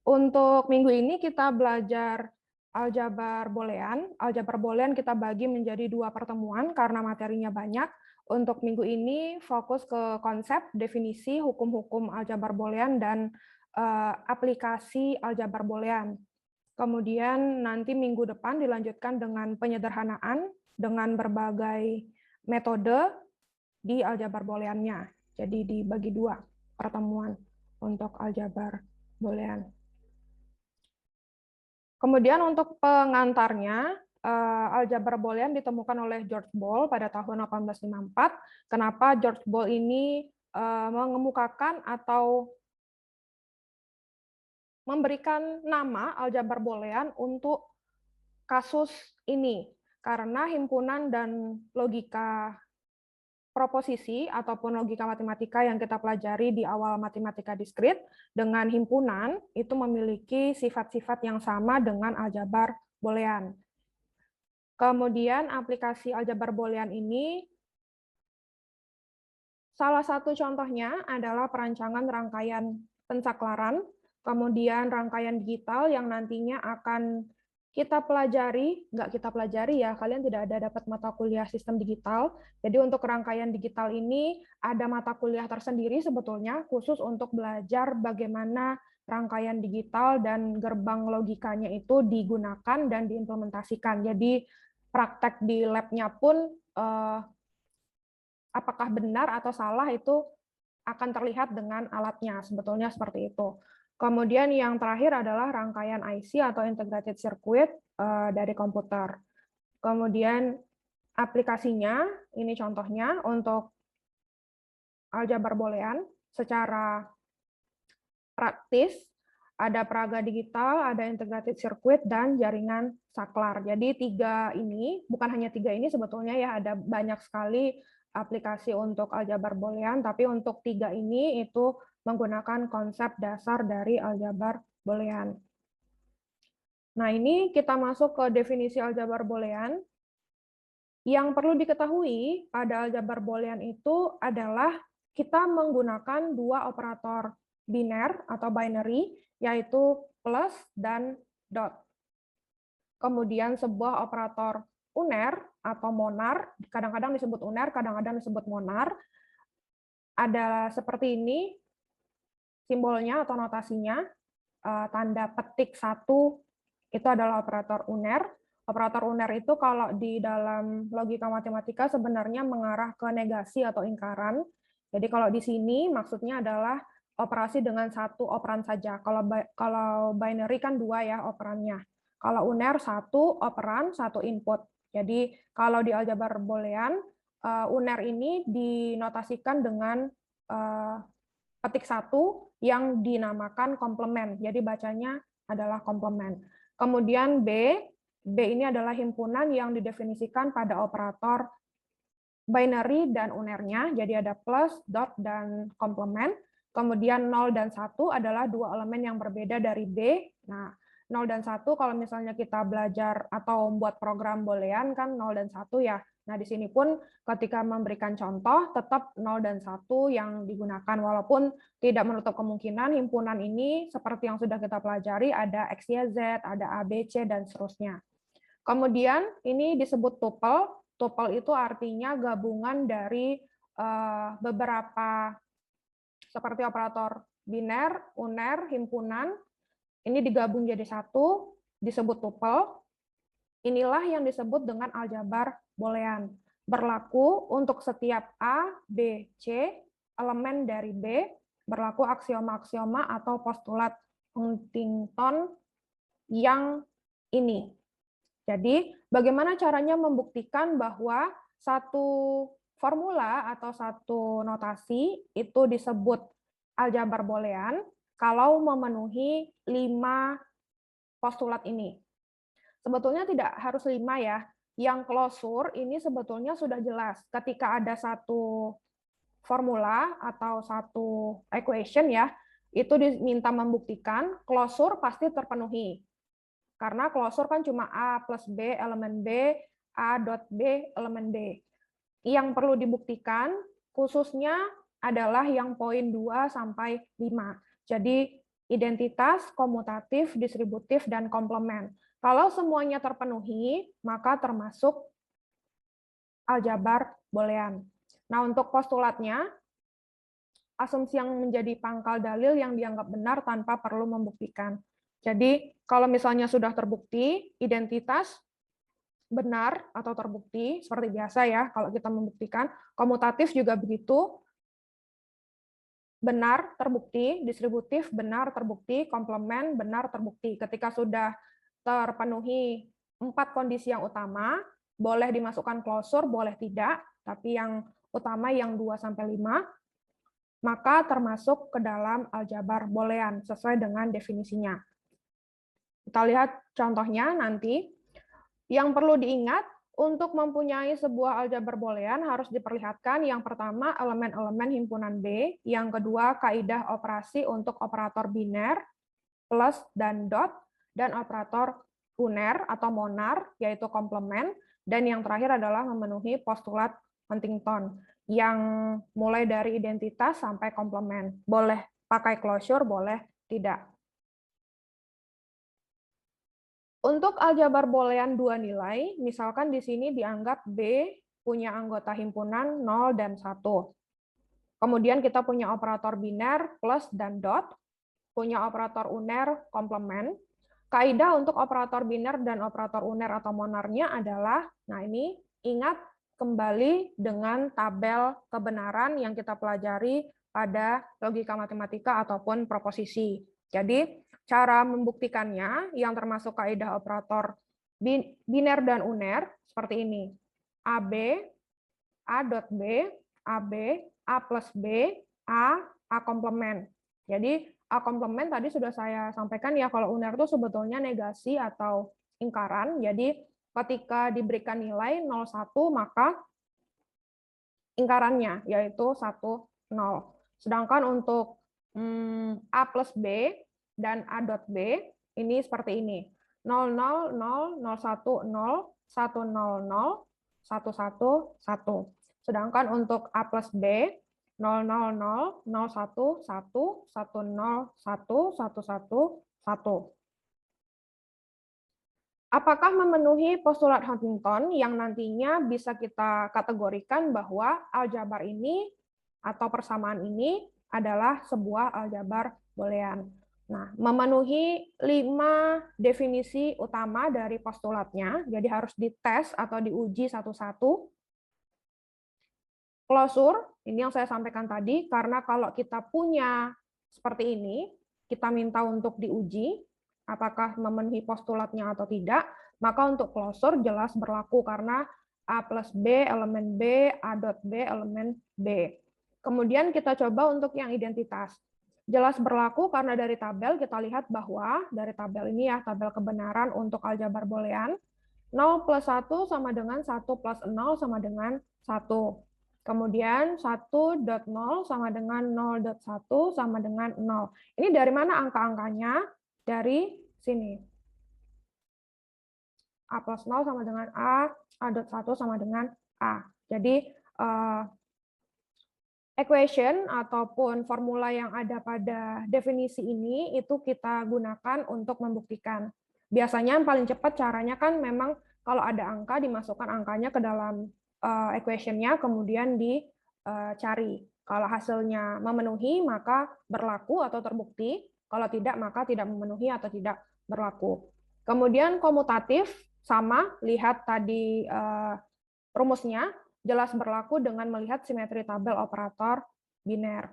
Untuk minggu ini kita belajar aljabar boolean. Aljabar boolean kita bagi menjadi 2 pertemuan karena materinya banyak. Untuk minggu ini fokus ke konsep, definisi, hukum-hukum aljabar boolean, dan aplikasi aljabar boolean. Kemudian nanti minggu depan dilanjutkan dengan penyederhanaan dengan berbagai metode di aljabar booleannya. Jadi dibagi 2 pertemuan untuk aljabar boolean. Kemudian untuk pengantarnya, aljabar boolean ditemukan oleh George Boole pada tahun 1854. Kenapa George Boole ini mengemukakan atau memberikan nama aljabar boolean untuk kasus ini? Karena himpunan dan logika proposisi ataupun logika matematika yang kita pelajari di awal matematika diskrit dengan himpunan itu memiliki sifat-sifat yang sama dengan aljabar boolean. Kemudian aplikasi aljabar boolean ini salah satu contohnya adalah perancangan rangkaian pensaklaran, kemudian rangkaian digital yang nantinya akan kita pelajari, nggak kita pelajari ya, kalian tidak ada dapat mata kuliah sistem digital. Jadi untuk rangkaian digital ini ada mata kuliah tersendiri sebetulnya khusus untuk belajar bagaimana rangkaian digital dan gerbang logikanya itu digunakan dan diimplementasikan. Jadi praktek di lab-nya pun apakah benar atau salah itu akan terlihat dengan alatnya, sebetulnya seperti itu. Kemudian yang terakhir adalah rangkaian IC atau integrated circuit dari komputer. Kemudian aplikasinya, ini contohnya untuk aljabar boolean secara praktis, ada peraga digital, ada integrated circuit, dan jaringan saklar. Jadi tiga ini, bukan hanya tiga ini sebetulnya ya, ada banyak sekali aplikasi untuk aljabar boolean, tapi untuk tiga ini itu menggunakan konsep dasar dari aljabar boolean. Nah, ini kita masuk ke definisi aljabar boolean. Yang perlu diketahui pada aljabar boolean itu adalah kita menggunakan dua operator biner atau binary, yaitu plus dan dot. Kemudian sebuah operator uner atau monar, kadang-kadang disebut uner, kadang-kadang disebut monar, ada seperti ini simbolnya atau notasinya, tanda petik 1 itu adalah operator uner. Operator uner itu kalau di dalam logika matematika sebenarnya mengarah ke negasi atau ingkaran. Jadi kalau di sini maksudnya adalah operasi dengan satu operan saja. Kalau binary kan dua ya operannya. Kalau uner satu operan, satu input. Jadi kalau di aljabar boolean, uner ini dinotasikan dengan petik 1 yang dinamakan komplement. Jadi bacanya adalah komplement. Kemudian B ini adalah himpunan yang didefinisikan pada operator binary dan unernya. Jadi ada plus, dot, dan komplement. Kemudian 0 dan 1 adalah dua elemen yang berbeda dari B. Nah, 0 dan 1 kalau misalnya kita belajar atau membuat program boolean kan 0 dan 1 ya. Nah, di sini pun ketika memberikan contoh tetap 0 dan 1 yang digunakan walaupun tidak menutup kemungkinan himpunan ini seperti yang sudah kita pelajari ada X, Y, Z, ada A, B, C, dan seterusnya. Kemudian ini disebut tuple. Tuple itu artinya gabungan dari beberapa seperti operator biner, uner, himpunan. Ini digabung jadi satu, disebut tuple. Inilah yang disebut dengan aljabar boolean. Berlaku untuk setiap A, B, C, elemen dari B, berlaku aksioma-aksioma atau postulat Huntington yang ini. Jadi, bagaimana caranya membuktikan bahwa satu formula atau satu notasi itu disebut aljabar boolean kalau memenuhi 5 postulat ini. Sebetulnya tidak harus 5 ya. Yang closure ini sebetulnya sudah jelas. Ketika ada satu formula atau satu equation ya, itu diminta membuktikan closure pasti terpenuhi. Karena closure kan cuma A plus B elemen B, A dot B elemen B. Yang perlu dibuktikan khususnya adalah yang poin 2 sampai 5. Jadi identitas, komutatif, distributif, dan komplement. Kalau semuanya terpenuhi, maka termasuk aljabar boolean. Nah, untuk postulatnya, asumsi yang menjadi pangkal dalil yang dianggap benar tanpa perlu membuktikan. Jadi, kalau misalnya sudah terbukti, identitas benar atau terbukti, seperti biasa ya, kalau kita membuktikan, komutatif juga begitu, benar terbukti, distributif benar terbukti, komplement benar terbukti. Ketika sudah terpenuhi 4 kondisi yang utama, boleh dimasukkan klausur, boleh tidak, tapi yang utama yang 2-5, maka termasuk ke dalam aljabar boolean sesuai dengan definisinya. Kita lihat contohnya nanti. Yang perlu diingat, untuk mempunyai sebuah aljabar boolean harus diperlihatkan yang pertama elemen-elemen himpunan B, yang kedua kaidah operasi untuk operator biner, plus dan dot, dan operator uner atau monar, yaitu komplement, dan yang terakhir adalah memenuhi postulat Huntington, yang mulai dari identitas sampai komplement. Boleh pakai closure, boleh tidak. Untuk aljabar boolean 2 nilai, misalkan di sini dianggap B punya anggota himpunan 0 dan 1. Kemudian kita punya operator biner plus dan dot, punya operator uner komplement. Kaidah untuk operator biner dan operator uner atau monarnya adalah, nah ini ingat kembali dengan tabel kebenaran yang kita pelajari pada logika matematika ataupun proposisi. Jadi, cara membuktikannya yang termasuk kaidah operator biner dan uner seperti ini. AB, A dot B, AB, A plus B, A komplement. Jadi, A komplement tadi sudah saya sampaikan ya, kalau uner itu sebetulnya negasi atau ingkaran. Jadi, ketika diberikan nilai 0,1, maka ingkarannya, yaitu 1, 0. Sedangkan untuk A plus B dan A dot B, ini seperti ini. 0, 0, 0, 0, 1, 0, 1, 0, 0, 1, 1, 1. Sedangkan untuk A plus B, 0, 0, 0, 0, 1, 1, 1, 0, 1, 1, 1, 1. Apakah memenuhi postulat Huntington yang nantinya bisa kita kategorikan bahwa aljabar ini atau persamaan ini adalah sebuah aljabar boolean. Nah, memenuhi 5 definisi utama dari postulatnya, jadi harus dites atau diuji satu-satu. Klausur, ini yang saya sampaikan tadi, karena kalau kita punya seperti ini, kita minta untuk diuji, apakah memenuhi postulatnya atau tidak, maka untuk klausur jelas berlaku karena A plus B, elemen B, A dot B, elemen B. Kemudian kita coba untuk yang identitas. Jelas berlaku karena dari tabel kita lihat bahwa, dari tabel ini ya, tabel kebenaran untuk aljabar boolean, 0 plus 1 sama dengan 1 plus 0 sama dengan 1. Kemudian 1.0 sama dengan 0.1 sama dengan 0. Ini dari mana angka-angkanya? Dari sini. A plus 0 sama dengan A, A.1 sama dengan A. Jadi, equation ataupun formula yang ada pada definisi ini, itu kita gunakan untuk membuktikan. Biasanya yang paling cepat caranya kan memang kalau ada angka, dimasukkan angkanya ke dalam equation-nya, kemudian dicari. Kalau hasilnya memenuhi, maka berlaku atau terbukti. Kalau tidak, maka tidak memenuhi atau tidak berlaku. Kemudian komutatif, sama, lihat tadi rumusnya, jelas berlaku dengan melihat simetri tabel operator biner.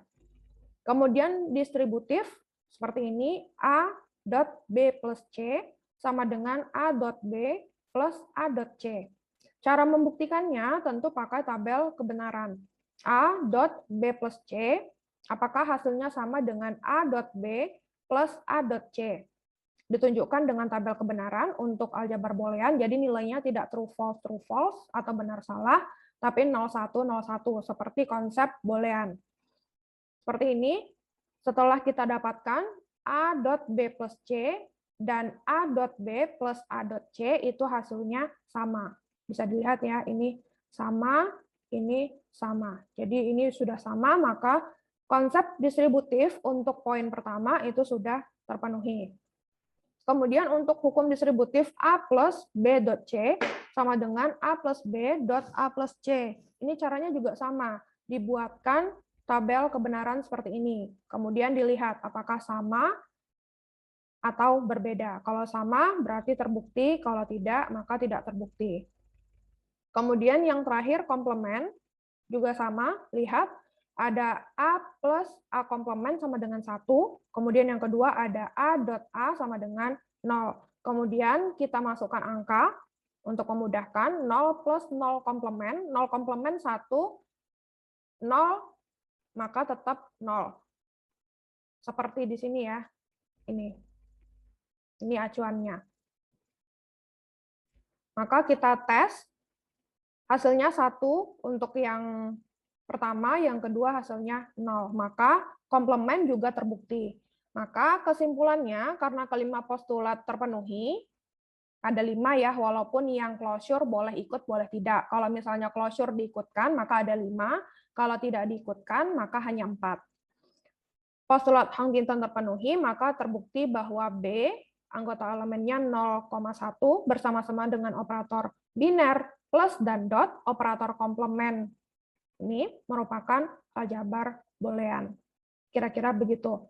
Kemudian distributif, seperti ini, A dot B plus C sama dengan A dot B plus A dot C. Cara membuktikannya tentu pakai tabel kebenaran. A dot B plus C, apakah hasilnya sama dengan A dot B plus A dot C. Ditunjukkan dengan tabel kebenaran untuk aljabar boolean, jadi nilainya tidak true false atau benar salah, tapi 0101 seperti konsep boolean. Seperti ini, setelah kita dapatkan A dot B plus C dan A dot B plus A dot C itu hasilnya sama. Bisa dilihat ya, ini sama, ini sama. Jadi ini sudah sama, maka konsep distributif untuk poin pertama itu sudah terpenuhi. Kemudian untuk hukum distributif A plus B dot C sama dengan A plus B dot A plus C. Ini caranya juga sama. Dibuatkan tabel kebenaran seperti ini. Kemudian dilihat apakah sama atau berbeda. Kalau sama berarti terbukti, kalau tidak maka tidak terbukti. Kemudian yang terakhir komplement juga sama. Lihat ada A plus A komplement sama dengan 1. Kemudian yang kedua ada A dot A sama dengan 0. Kemudian kita masukkan angka untuk memudahkan. 0 plus 0 komplement. 0 komplement 1. 0 maka tetap 0. Seperti di sini ya. Ini acuannya. Maka kita tes. Hasilnya 1 untuk yang pertama, yang kedua hasilnya 0. Maka komplement juga terbukti. Maka kesimpulannya, karena kelima postulat terpenuhi, ada 5 ya, walaupun yang closure boleh ikut, boleh tidak. Kalau misalnya closure diikutkan, maka ada 5. Kalau tidak diikutkan, maka hanya 4. Postulat Huntington terpenuhi, maka terbukti bahwa B, anggota elemennya 0,1, bersama-sama dengan operator biner, plus dan dot, operator komplement. Ini merupakan aljabar boolean. Kira-kira begitu.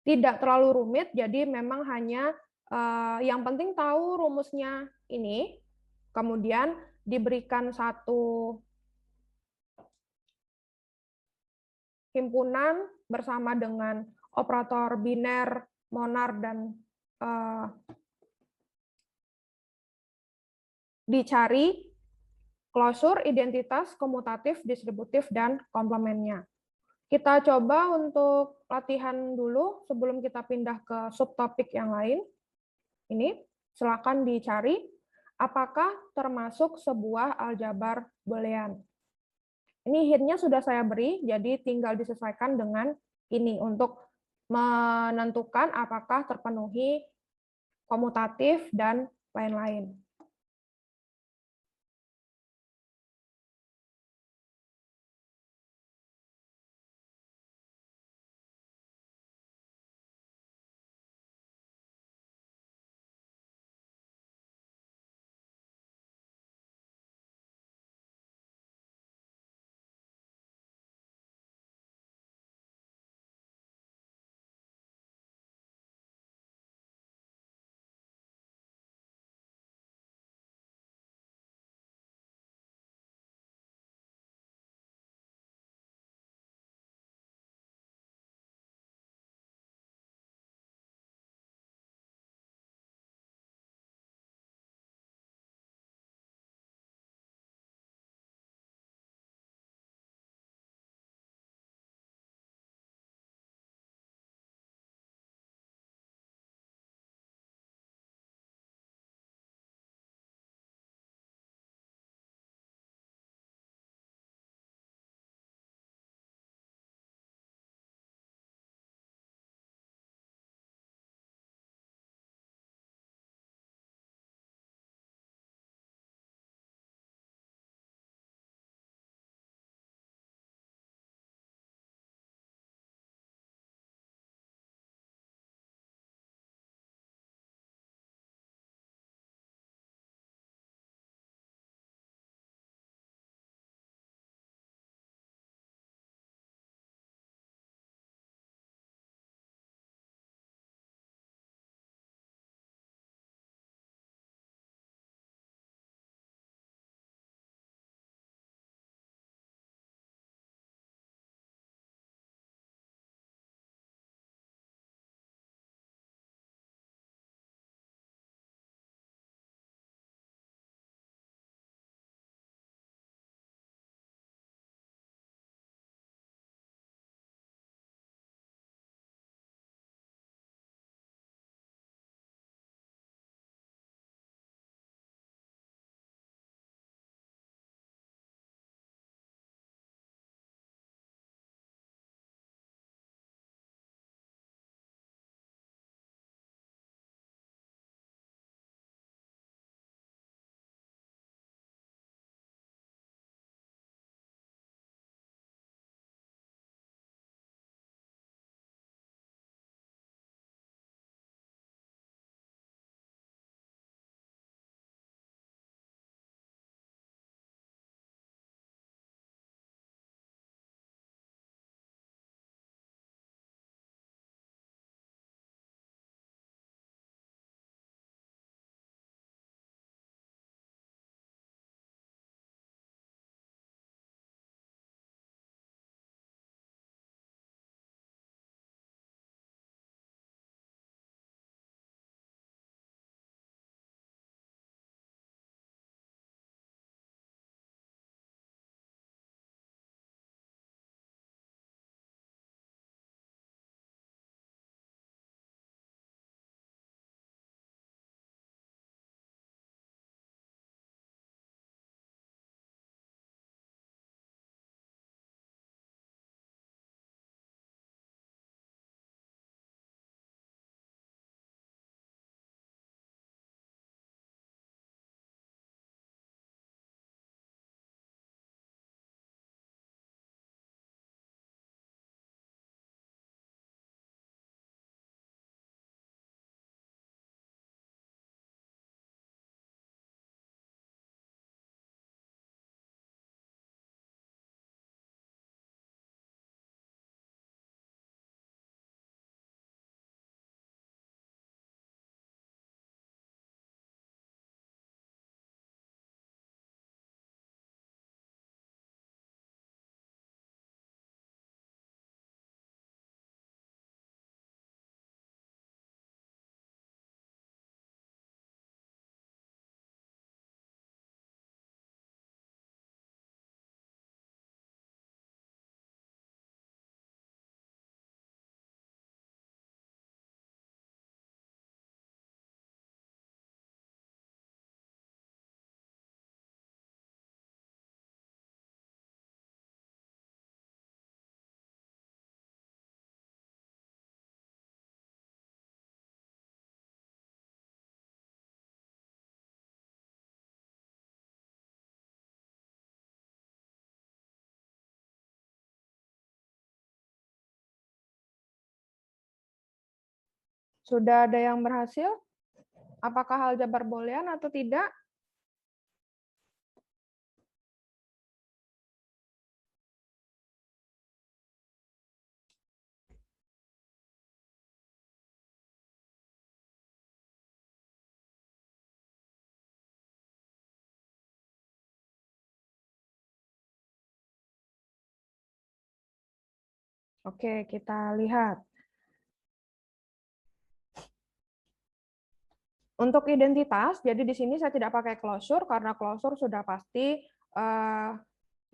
Tidak terlalu rumit, jadi memang hanya yang penting tahu rumusnya ini, kemudian diberikan satu himpunan bersama dengan operator biner, monar, dan dicari closure, identitas, komutatif, distributif, dan komplemennya. Kita coba untuk latihan dulu sebelum kita pindah ke subtopik yang lain. Ini, silakan dicari apakah termasuk sebuah aljabar boolean. Ini hint-nya sudah saya beri, jadi tinggal disesuaikan dengan ini untuk menentukan apakah terpenuhi komutatif dan lain-lain. Sudah ada yang berhasil? Apakah aljabar boolean atau tidak? Oke, kita lihat. Untuk identitas, jadi di sini saya tidak pakai closure karena closure sudah pasti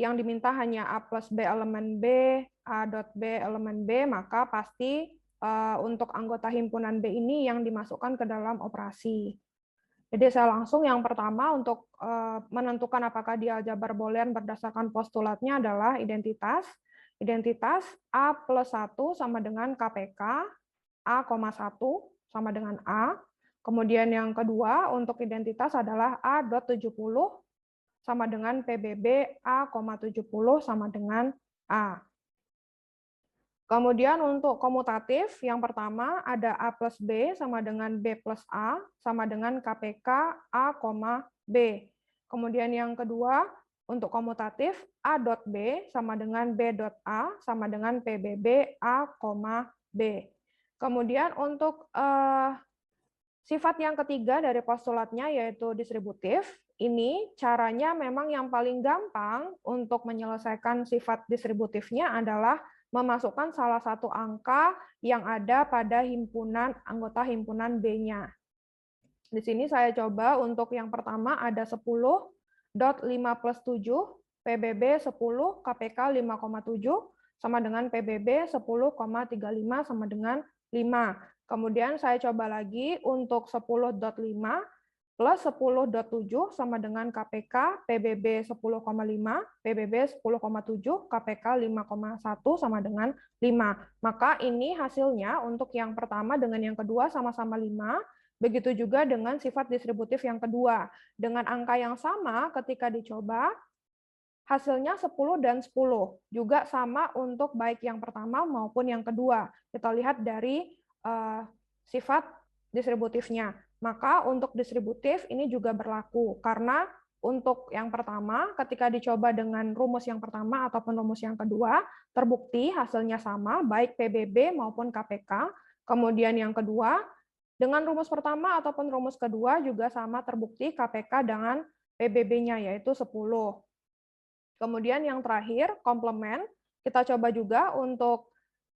yang diminta hanya A plus B elemen B, A dot B elemen B, maka pasti untuk anggota himpunan B ini yang dimasukkan ke dalam operasi. Jadi saya langsung yang pertama untuk menentukan apakah dia aljabar boolean berdasarkan postulatnya adalah identitas. Identitas A plus 1 sama dengan KPK, A,1 sama dengan A. Kemudian yang kedua untuk identitas adalah A.70 sama dengan PBB, A,70 sama dengan A. Kemudian untuk komutatif, yang pertama ada A plus B sama dengan B plus A, sama dengan KPK A, B. Kemudian yang kedua, untuk komutatif, A dot B sama dengan B dot A, sama dengan PBB A, B. Kemudian untuk sifat yang ketiga dari postulatnya yaitu distributif. Ini caranya memang yang paling gampang untuk menyelesaikan sifat distributifnya adalah memasukkan salah satu angka yang ada pada himpunan anggota himpunan B-nya. Di sini saya coba untuk yang pertama ada 10.5 plus 7, PBB 10, KPK 5,7, sama dengan PBB 10,35 sama dengan 5. Kemudian saya coba lagi untuk 10.5 plus 10.7 sama dengan KPK, PBB 10,5, PBB 10,7, KPK 5,1 sama dengan 5. Maka ini hasilnya untuk yang pertama dengan yang kedua sama-sama 5, begitu juga dengan sifat distributif yang kedua. Dengan angka yang sama ketika dicoba, hasilnya 10 dan 10. Juga sama untuk baik yang pertama maupun yang kedua. Kita lihat dari sifat distributifnya. Maka untuk distributif ini juga berlaku. Karena untuk yang pertama, ketika dicoba dengan rumus yang pertama ataupun rumus yang kedua, terbukti hasilnya sama, baik PBB maupun KPK. Kemudian yang kedua, dengan rumus pertama ataupun rumus kedua juga sama terbukti KPK dengan PBB-nya, yaitu 10. Kemudian yang terakhir, komplement. Kita coba juga untuk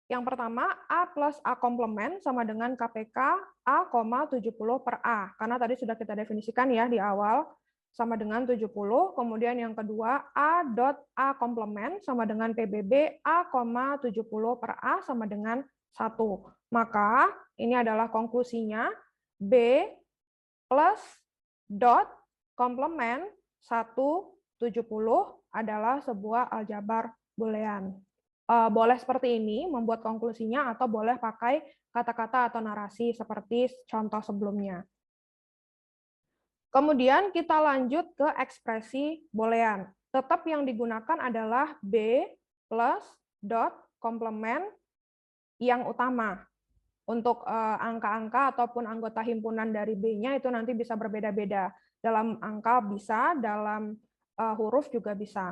yang pertama, A plus A komplement sama dengan KPK A,70 per A. Karena tadi sudah kita definisikan ya di awal, sama dengan 70. Kemudian yang kedua, A dot A komplement sama dengan PBB A,70 per A sama dengan 1. Maka ini adalah konklusinya, B plus dot komplement 170 adalah sebuah aljabar boolean. Boleh seperti ini membuat konklusinya atau boleh pakai kata-kata atau narasi seperti contoh sebelumnya. Kemudian kita lanjut ke ekspresi boolean. Tetap yang digunakan adalah B plus dot komplement yang utama. Untuk angka-angka ataupun anggota himpunan dari B-nya itu nanti bisa berbeda-beda. Dalam angka bisa, dalam huruf juga bisa.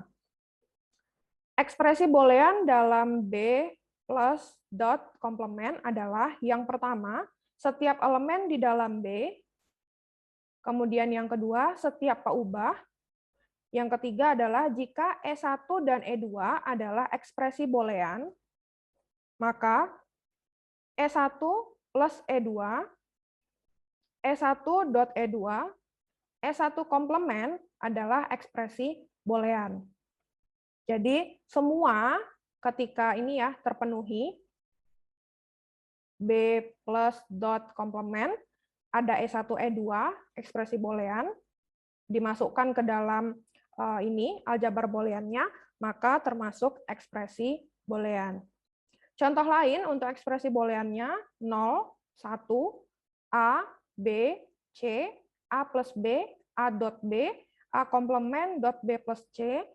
Ekspresi boolean dalam B plus dot komplement adalah yang pertama, setiap elemen di dalam B, kemudian yang kedua, setiap peubah, yang ketiga adalah jika E1 dan E2 adalah ekspresi boolean, maka E1 plus E2, E1 dot E2, E1 komplement adalah ekspresi boolean. Jadi semua ketika ini ya terpenuhi, B plus dot komplement, ada E1, E2, ekspresi boolean, dimasukkan ke dalam ini aljabar booleannya, maka termasuk ekspresi boolean. Contoh lain untuk ekspresi booleannya 0, 1, A, B, C, A plus B, A dot B, A komplement dot B plus C,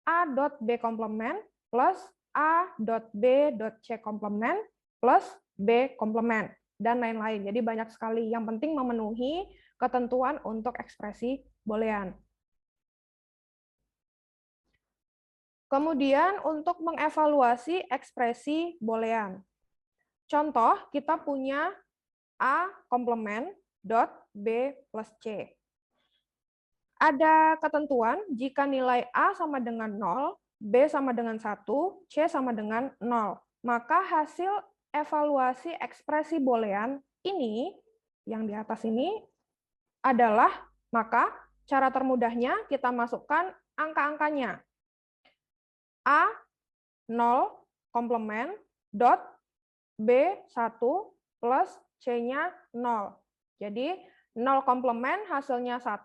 A dot B komplement plus A dot B dot C komplement plus B komplement. dan lain-lain. Jadi banyak sekali. Yang penting memenuhi ketentuan untuk ekspresi boolean. Kemudian untuk mengevaluasi ekspresi boolean. Contoh, kita punya A komplement dot B plus C. Ada ketentuan jika nilai A sama dengan 0, B sama dengan 1, C sama dengan 0. Maka hasil evaluasi ekspresi boolean ini, yang di atas ini, adalah, maka cara termudahnya kita masukkan angka-angkanya. A 0 komplement dot B1 plus C-nya 0. Jadi 0 komplement hasilnya 1,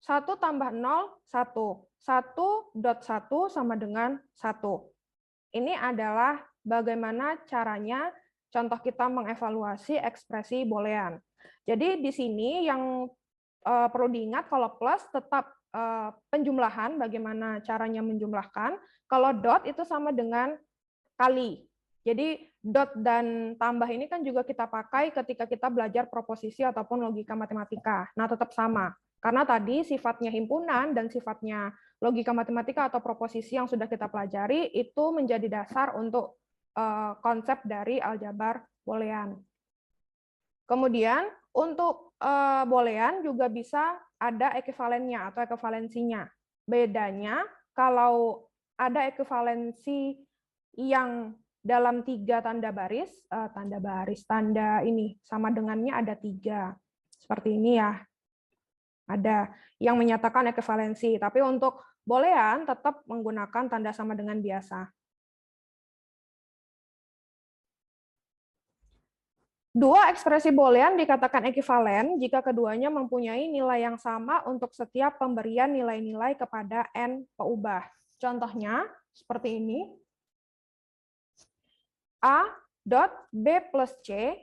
1 tambah 0, 1. 1.1 sama dengan 1. Ini adalah bagaimana caranya contoh kita mengevaluasi ekspresi boolean. Jadi di sini yang perlu diingat kalau plus tetap penjumlahan, bagaimana caranya menjumlahkan. Kalau dot itu sama dengan kali. Jadi dot dan tambah ini kan juga kita pakai ketika kita belajar proposisi ataupun logika matematika. Nah, tetap sama. Karena tadi sifatnya himpunan dan sifatnya logika matematika atau proposisi yang sudah kita pelajari itu menjadi dasar untuk konsep dari aljabar boolean. Kemudian untuk boolean juga bisa ada ekuivalennya atau ekuivalensinya. Bedanya kalau ada ekuivalensi yang dalam 3 tanda ini sama dengannya ada 3. Seperti ini ya. Ada yang menyatakan ekuivalensi, tapi untuk boolean tetap menggunakan tanda sama dengan biasa. Dua ekspresi boolean dikatakan ekivalen jika keduanya mempunyai nilai yang sama untuk setiap pemberian nilai-nilai kepada n peubah. Contohnya seperti ini. A dot B plus C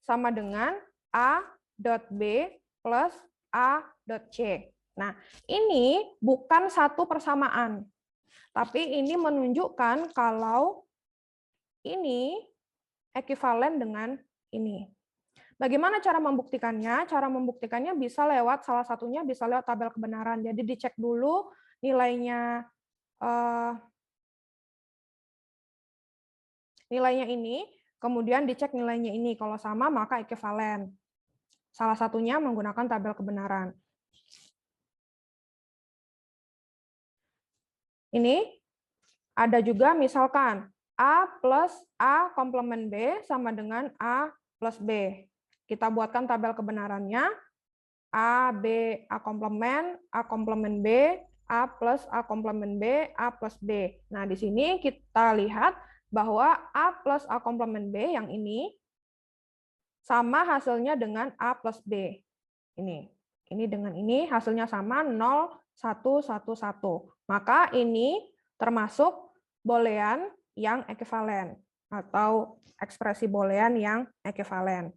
sama dengan A dot B plus A dot C. Nah, ini bukan satu persamaan, tapi ini menunjukkan kalau ini ekivalen dengan ini. Bagaimana cara membuktikannya? Cara membuktikannya bisa lewat salah satunya bisa lewat tabel kebenaran. Jadi dicek dulu nilainya nilainya ini, kemudian dicek nilainya ini. Kalau sama maka ekivalen. Salah satunya menggunakan tabel kebenaran. Ini ada juga misalkan A plus A komplement B sama dengan A plus B. Kita buatkan tabel kebenarannya. A, B, A komplement B, A plus A komplement B, A plus B. Nah, di sini kita lihat bahwa A plus A komplement B yang ini sama hasilnya dengan A plus B. Ini dengan ini hasilnya sama 0, 1, 1, 1. Maka ini termasuk boolean yang ekivalen atau ekspresi boolean yang ekivalen.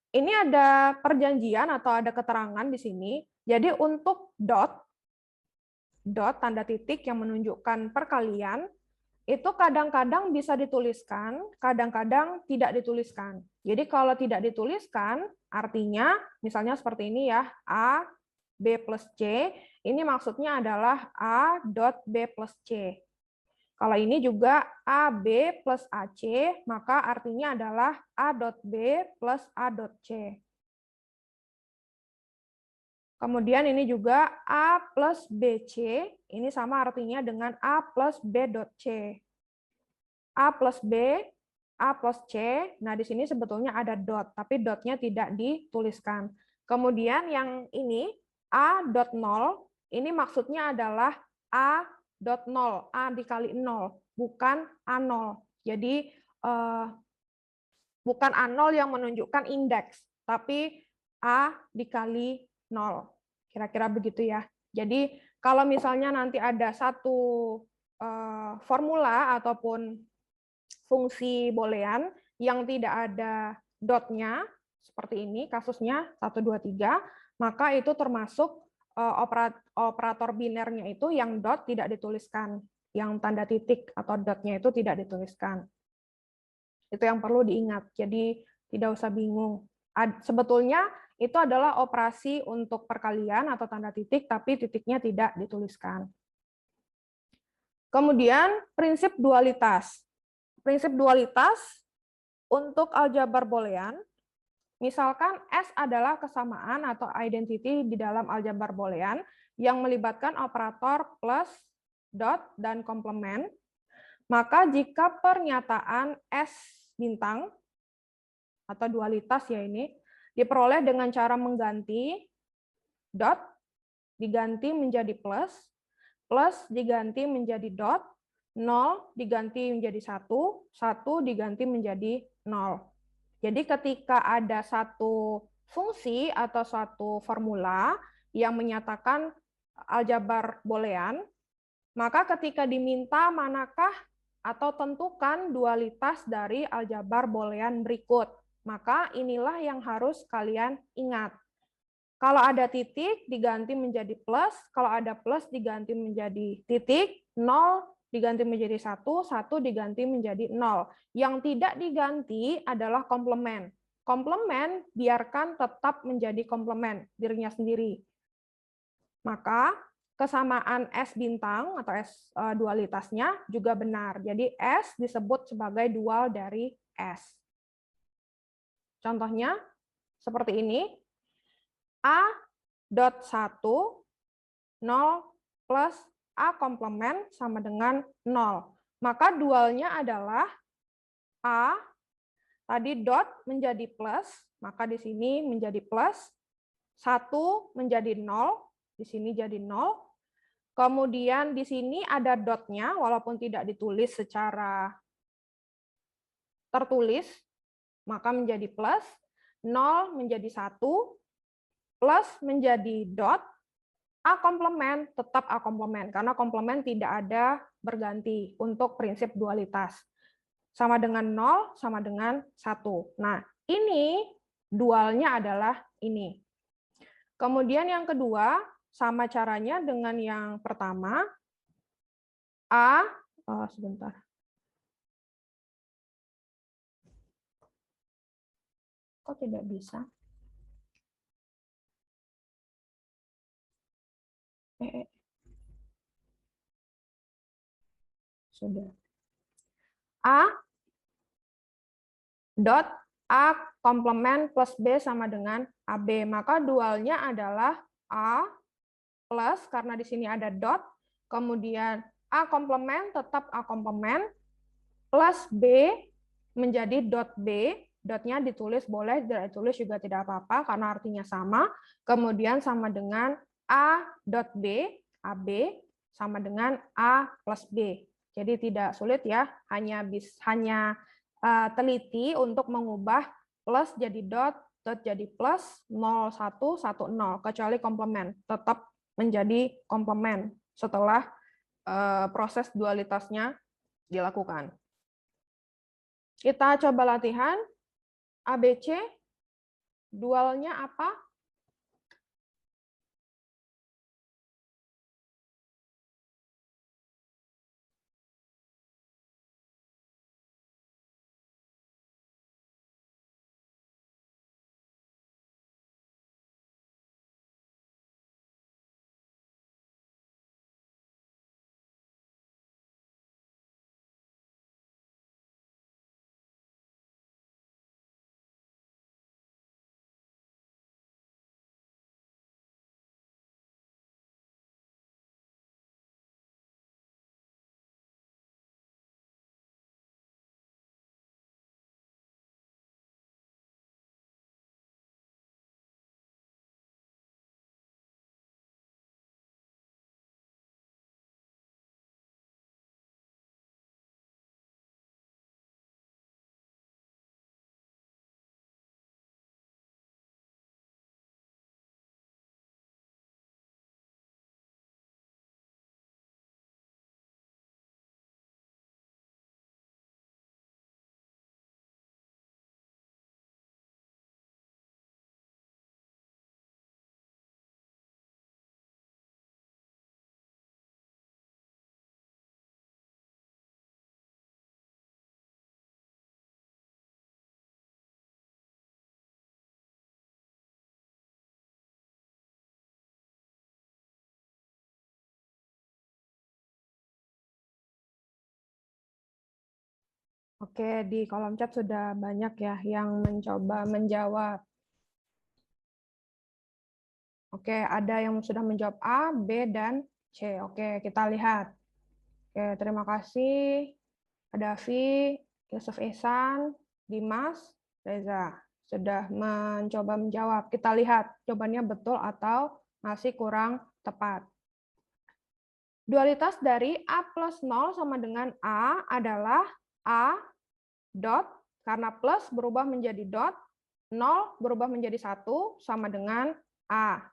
Ini ada perjanjian atau ada keterangan di sini. Jadi untuk dot tanda titik yang menunjukkan perkalian, itu kadang-kadang bisa dituliskan, kadang-kadang tidak dituliskan. Jadi kalau tidak dituliskan, artinya misalnya seperti ini ya, A, B plus C, ini maksudnya adalah A dot B plus C. Kalau ini juga AB plus AC, maka artinya adalah A dot B plus A dot C. Kemudian ini juga A plus BC, ini sama artinya dengan A plus B dot C. A plus B, A plus C, nah di sini sebetulnya ada dot, tapi dotnya tidak dituliskan. Kemudian yang ini, A dot 0, ini maksudnya adalah A dot 0, A dikali 0, bukan A0. Jadi bukan A0 yang menunjukkan indeks, tapi A dikali 0. Kira-kira begitu ya. Jadi kalau misalnya nanti ada satu formula ataupun fungsi boolean yang tidak ada dotnya, seperti ini kasusnya 1, 2, 3, maka itu termasuk operator binernya itu yang dot tidak dituliskan, yang tanda titik atau dotnya itu tidak dituliskan. Itu yang perlu diingat. Jadi tidak usah bingung. Sebetulnya itu adalah operasi untuk perkalian atau tanda titik, tapi titiknya tidak dituliskan. Kemudian prinsip dualitas. Prinsip dualitas untuk aljabar boolean, misalkan S adalah kesamaan atau identity di dalam aljabar boolean yang melibatkan operator plus, dot, dan komplement, maka jika pernyataan S bintang atau dualitas ya ini diperoleh dengan cara mengganti dot diganti menjadi plus, plus diganti menjadi dot, 0 diganti menjadi 1, 1 diganti menjadi 0. Jadi ketika ada satu fungsi atau suatu formula yang menyatakan aljabar boolean, maka ketika diminta manakah atau tentukan dualitas dari aljabar boolean berikut, maka inilah yang harus kalian ingat. Kalau ada titik diganti menjadi plus, kalau ada plus diganti menjadi titik, 0 diganti menjadi 1, 1 diganti menjadi 0. Yang tidak diganti adalah komplement. Komplement biarkan tetap menjadi komplement dirinya sendiri. Maka kesamaan S bintang atau S dualitasnya juga benar. Jadi S disebut sebagai dual dari S. Contohnya seperti ini. A dot 1, 0 plus A komplement sama dengan 0. Maka dualnya adalah A, tadi dot menjadi plus, maka di sini menjadi plus, 1 menjadi 0, di sini jadi 0. Kemudian di sini ada dotnya, walaupun tidak ditulis secara tertulis, maka menjadi plus, 0 menjadi 1, plus menjadi dot, A komplement tetap A komplement, karena komplement tidak ada berganti untuk prinsip dualitas. Sama dengan 0, sama dengan 1. Nah, ini dualnya adalah ini. Kemudian yang kedua, sama caranya dengan yang pertama. A, sebentar. Kok tidak bisa? Sudah. A dot A komplement plus B sama dengan AB. Maka dualnya adalah A plus, karena di sini ada dot, kemudian A komplement tetap A komplement, plus B menjadi dot B, dotnya ditulis boleh, tidak ditulis juga tidak apa-apa, karena artinya sama. Kemudian sama dengan A dot B, AB, sama dengan A plus B. Jadi tidak sulit ya, hanya teliti untuk mengubah plus jadi dot, dot jadi plus, 0, 1, 1, 0, kecuali komplement. Tetap menjadi komplement setelah proses dualitasnya dilakukan. Kita coba latihan. ABC, dualnya apa? Oke, di kolom chat sudah banyak ya yang mencoba menjawab. Oke, ada yang sudah menjawab A, B, dan C. Oke, kita lihat. Oke, terima kasih. Ada Davi, Yusuf Ihsan, Dimas, Reza. Sudah mencoba menjawab. Kita lihat jawabannya betul atau masih kurang tepat. Dualitas dari A plus 0 sama dengan A adalah A dot, karena plus berubah menjadi dot, 0 berubah menjadi 1 sama dengan A.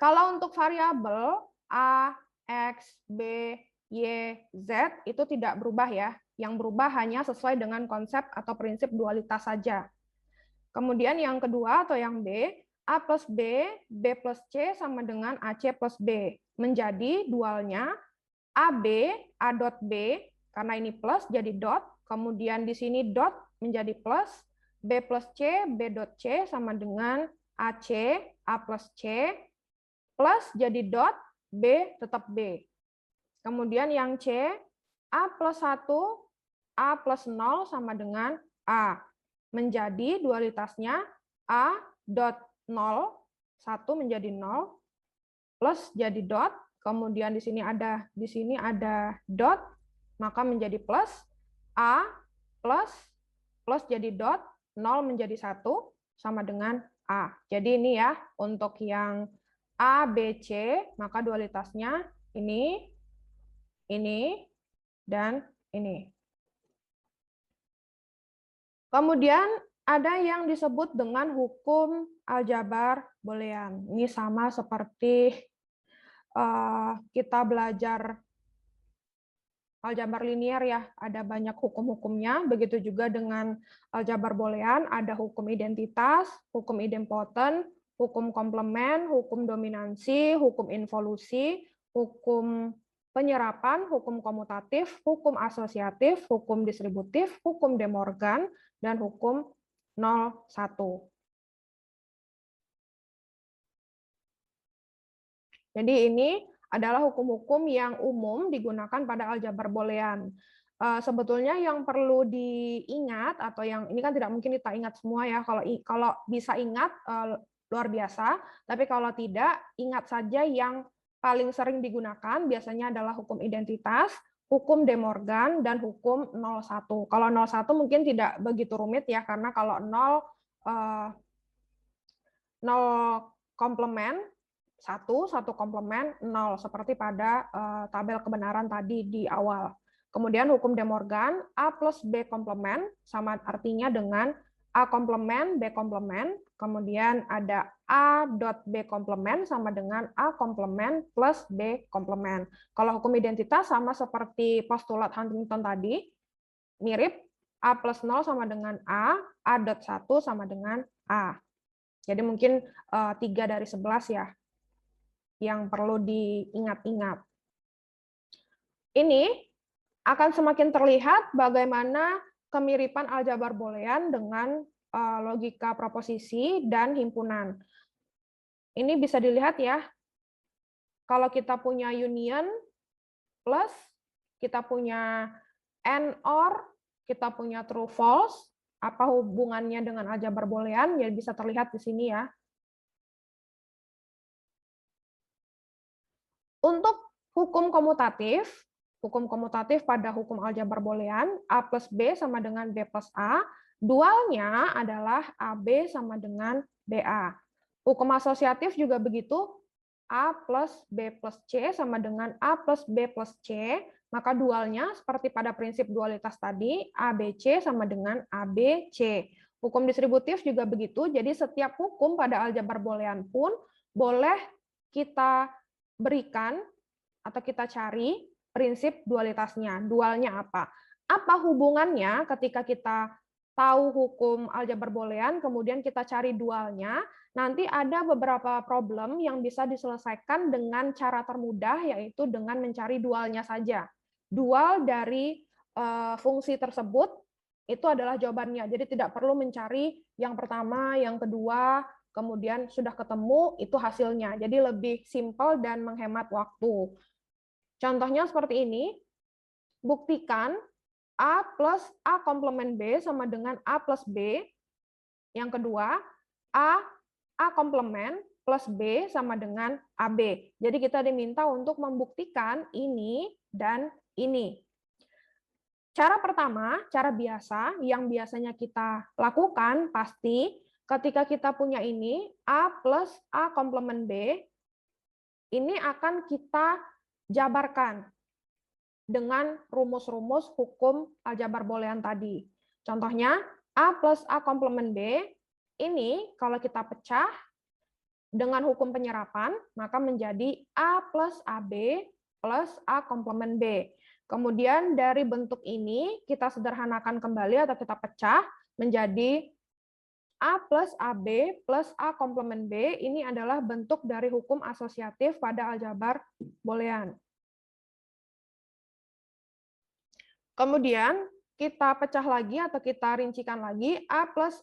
Kalau untuk variabel A, X, B, Y, Z itu tidak berubah ya. Yang berubah hanya sesuai dengan konsep atau prinsip dualitas saja. Kemudian yang kedua atau yang B, A plus B, B plus C sama dengan AC plus B. Menjadi dualnya AB, A dot B, karena ini plus jadi dot, kemudian di sini dot menjadi plus, B plus C, B dot C sama dengan AC, A plus C, plus jadi dot, B tetap B. Kemudian yang C, A plus 1, A plus 0 sama dengan A. Menjadi dualitasnya A dot 0, 1 menjadi 0, plus jadi dot, kemudian di sini ada dot, maka menjadi plus, A plus jadi dot, 0 menjadi 1, sama dengan A. Jadi ini ya, untuk yang A, B, C, maka dualitasnya ini, dan ini. Kemudian ada yang disebut dengan hukum aljabar boolean. Ini sama seperti kita belajar aljabar linier ya, ada banyak hukum-hukumnya. Begitu juga dengan aljabar boolean, ada hukum identitas, hukum idempoten, hukum komplement, hukum dominansi, hukum involusi, hukum penyerapan, hukum komutatif, hukum asosiatif, hukum distributif, hukum De Morgan, dan hukum 01. Jadi ini adalah hukum-hukum yang umum digunakan pada aljabar boolean. Sebetulnya yang perlu diingat, atau yang ini kan tidak mungkin kita ingat semua ya, kalau bisa ingat luar biasa, tapi kalau tidak, ingat saja yang paling sering digunakan biasanya adalah hukum identitas, hukum De Morgan, dan hukum 01. Kalau 01 mungkin tidak begitu rumit ya, karena kalau 0 komplement, satu komplement, 0, seperti pada tabel kebenaran tadi di awal. Kemudian hukum De Morgan, A plus B komplement, sama artinya dengan A komplement, B komplement, kemudian ada A dot B komplement sama dengan A komplement plus B komplement. Kalau hukum identitas sama seperti postulat Huntington tadi, mirip, A plus 0 sama dengan A dot 1 sama dengan A. Jadi mungkin 3 dari 11 ya, yang perlu diingat-ingat. Ini akan semakin terlihat bagaimana kemiripan aljabar boolean dengan logika proposisi dan himpunan. Ini bisa dilihat ya, kalau kita punya union plus, kita punya and or, kita punya true false, apa hubungannya dengan aljabar boolean, ya bisa terlihat di sini ya. Untuk hukum komutatif pada hukum aljabar boolean, A plus B sama dengan B plus A, dualnya adalah AB sama dengan BA. Hukum asosiatif juga begitu, A plus B plus C sama dengan A plus B plus C, maka dualnya seperti pada prinsip dualitas tadi, ABC sama dengan ABC. Hukum distributif juga begitu, jadi setiap hukum pada aljabar boolean pun boleh kita berikan atau kita cari prinsip dualitasnya. Dualnya apa? Apa hubungannya ketika kita tahu hukum aljabar boolean, kemudian kita cari dualnya, nanti ada beberapa problem yang bisa diselesaikan dengan cara termudah, yaitu dengan mencari dualnya saja. Dual dari fungsi tersebut itu adalah jawabannya. Jadi tidak perlu mencari yang pertama, yang kedua, kemudian sudah ketemu, itu hasilnya. Jadi lebih simpel dan menghemat waktu. Contohnya seperti ini, buktikan A plus A komplement B sama dengan A plus B. Yang kedua, A komplement plus B sama dengan AB. Jadi kita diminta untuk membuktikan ini dan ini. Cara pertama, cara biasa yang biasanya kita lakukan pasti ketika kita punya ini, A plus A komplement B, ini akan kita jabarkan dengan rumus-rumus hukum aljabar boolean tadi. Contohnya, A plus A komplement B, ini kalau kita pecah dengan hukum penyerapan, maka menjadi A plus AB plus A komplement B. Kemudian dari bentuk ini kita sederhanakan kembali atau kita pecah menjadi A plus AB plus A komplement B. Ini adalah bentuk dari hukum asosiatif pada aljabar boolean. Kemudian kita pecah lagi atau kita rincikan lagi, A plus